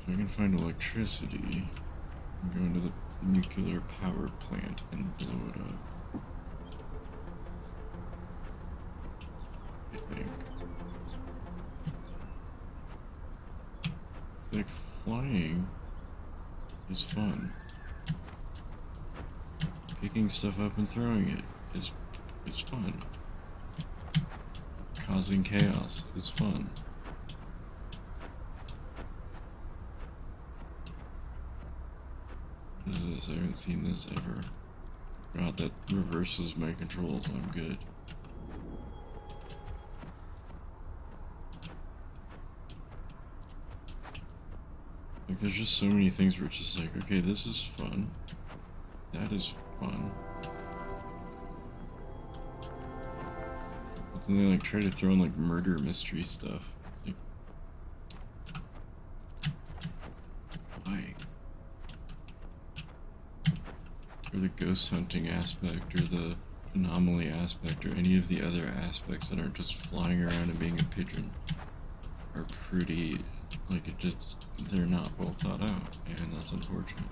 If I can find electricity, I'm going to the nuclear power plant and blow it up. I think. It's like flying is fun. Picking stuff up and throwing it is fun. Causing chaos is fun. What is this? I haven't seen this ever. God, that reverses my controls. I'm good. Like, there's just so many things where it's just like, okay, this is fun. That is fun. But then they like try to throw in like murder mystery stuff. It's like, why? Or the ghost hunting aspect, or the anomaly aspect, or any of the other aspects that aren't just flying around and being a pigeon are pretty, like, it just, they're not well thought out, and that's unfortunate.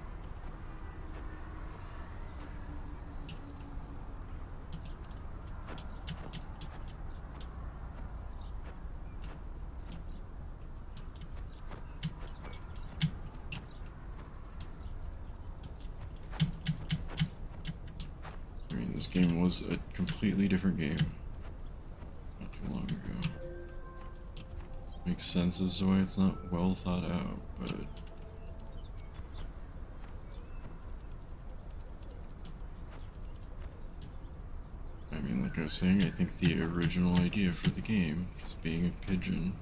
I mean, this game was a completely different game not too long ago. Makes sense as to why it's not well thought out, but I mean, like I was saying, I think the original idea for the game, just being a pigeon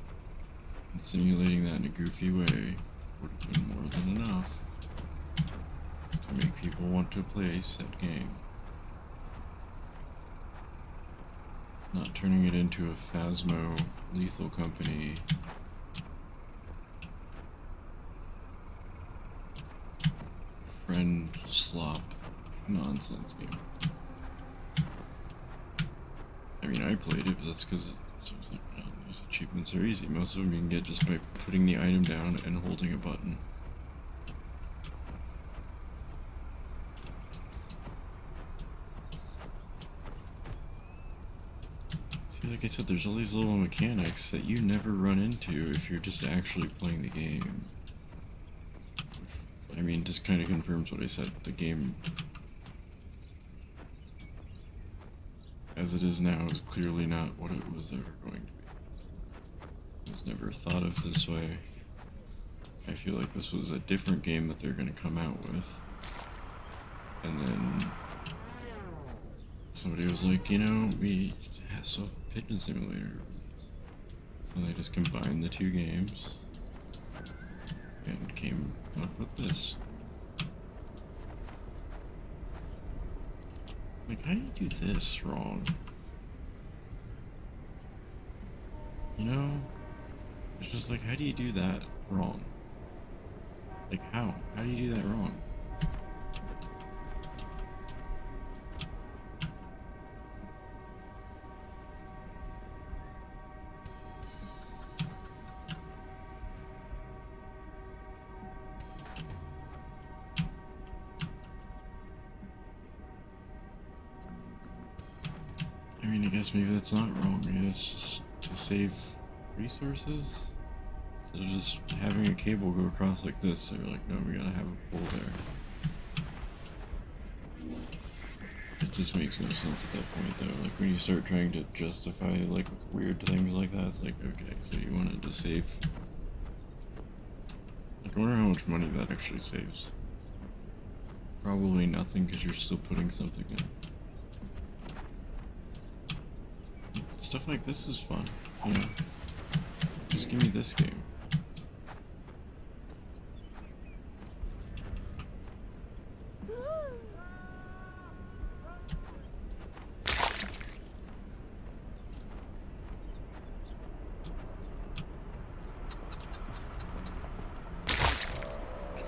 and simulating that in a goofy way, would have been more than enough to make people want to play said game. Not turning it into a Phasmo Lethal Company friend slop nonsense game. I mean, I played it, but that's because like, those achievements are easy. Most of them you can get just by putting the item down and holding a button. See, like I said, there's all these little mechanics that you never run into if you're just actually playing the game. I mean, just kind of confirms what I said. The game, as it is now, is clearly not what it was ever going to be. It was never thought of this way. I feel like this was a different game that they're going to come out with. And then somebody was like, you know, we still have Pigeon Simulator. So they just combined the two games and came up with this. Like, how do you do this wrong? You know? It's just like, how do you do that wrong? Like, how? How do you do that wrong? I mean, I guess maybe that's not wrong. Maybe it's just to save resources. Instead of just having a cable go across like this, they're like, no, we gotta have a pole there. It just makes no sense at that point, though. Like, when you start trying to justify, like, weird things like that, it's like, okay, so you wanted to save, like, I wonder how much money that actually saves. Probably nothing, because you're still putting something in. Stuff like this is fun, you know? Just give me this game.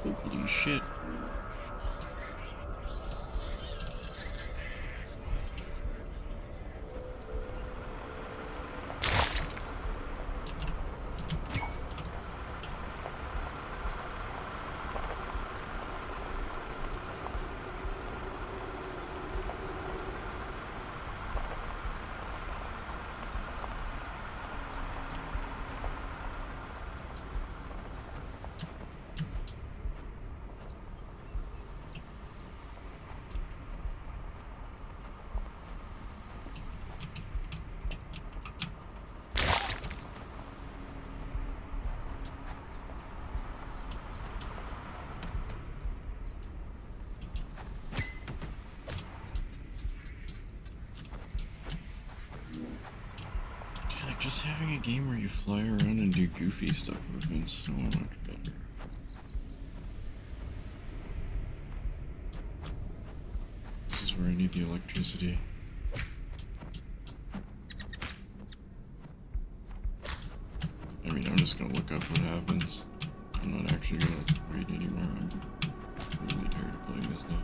Holy shit. It's like just having a game where you fly around and do goofy stuff would have been so much better. This is where I need the electricity. I mean, I'm just gonna look up what happens. I'm not actually gonna wait anymore. I'm really tired of playing this now.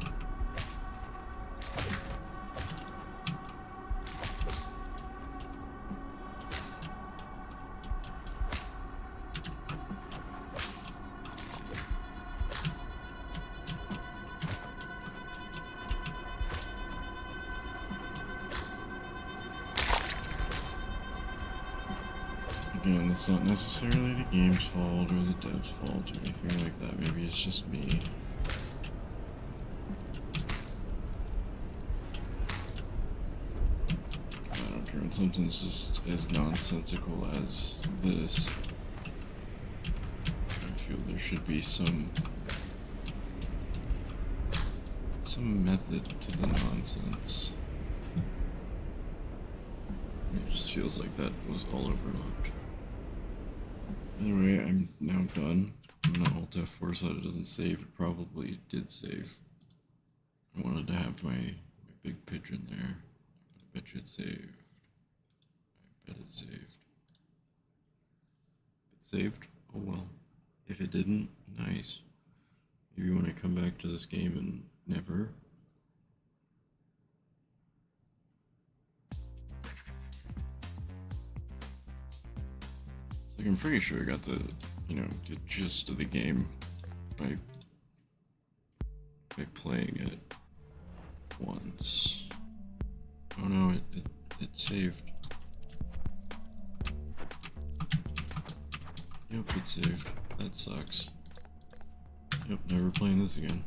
Again, it's not necessarily the game's fault or the dev's fault or anything like that. Maybe it's just me. I don't care when something's just as nonsensical as this. I feel there should be some method to the nonsense. It just feels like that was all overlooked. Anyway, I'm now done. I'm gonna Alt F4 so that it doesn't save. It probably did save. I wanted to have my big pigeon there. I bet you it saved. I bet it saved. If it saved, oh well. If it didn't, nice. Maybe when I come back to this game and never. Like, I'm pretty sure I got the, you know, the gist of the game by playing it once. Oh no, it saved. Yep, it saved. That sucks. Yep, never playing this again.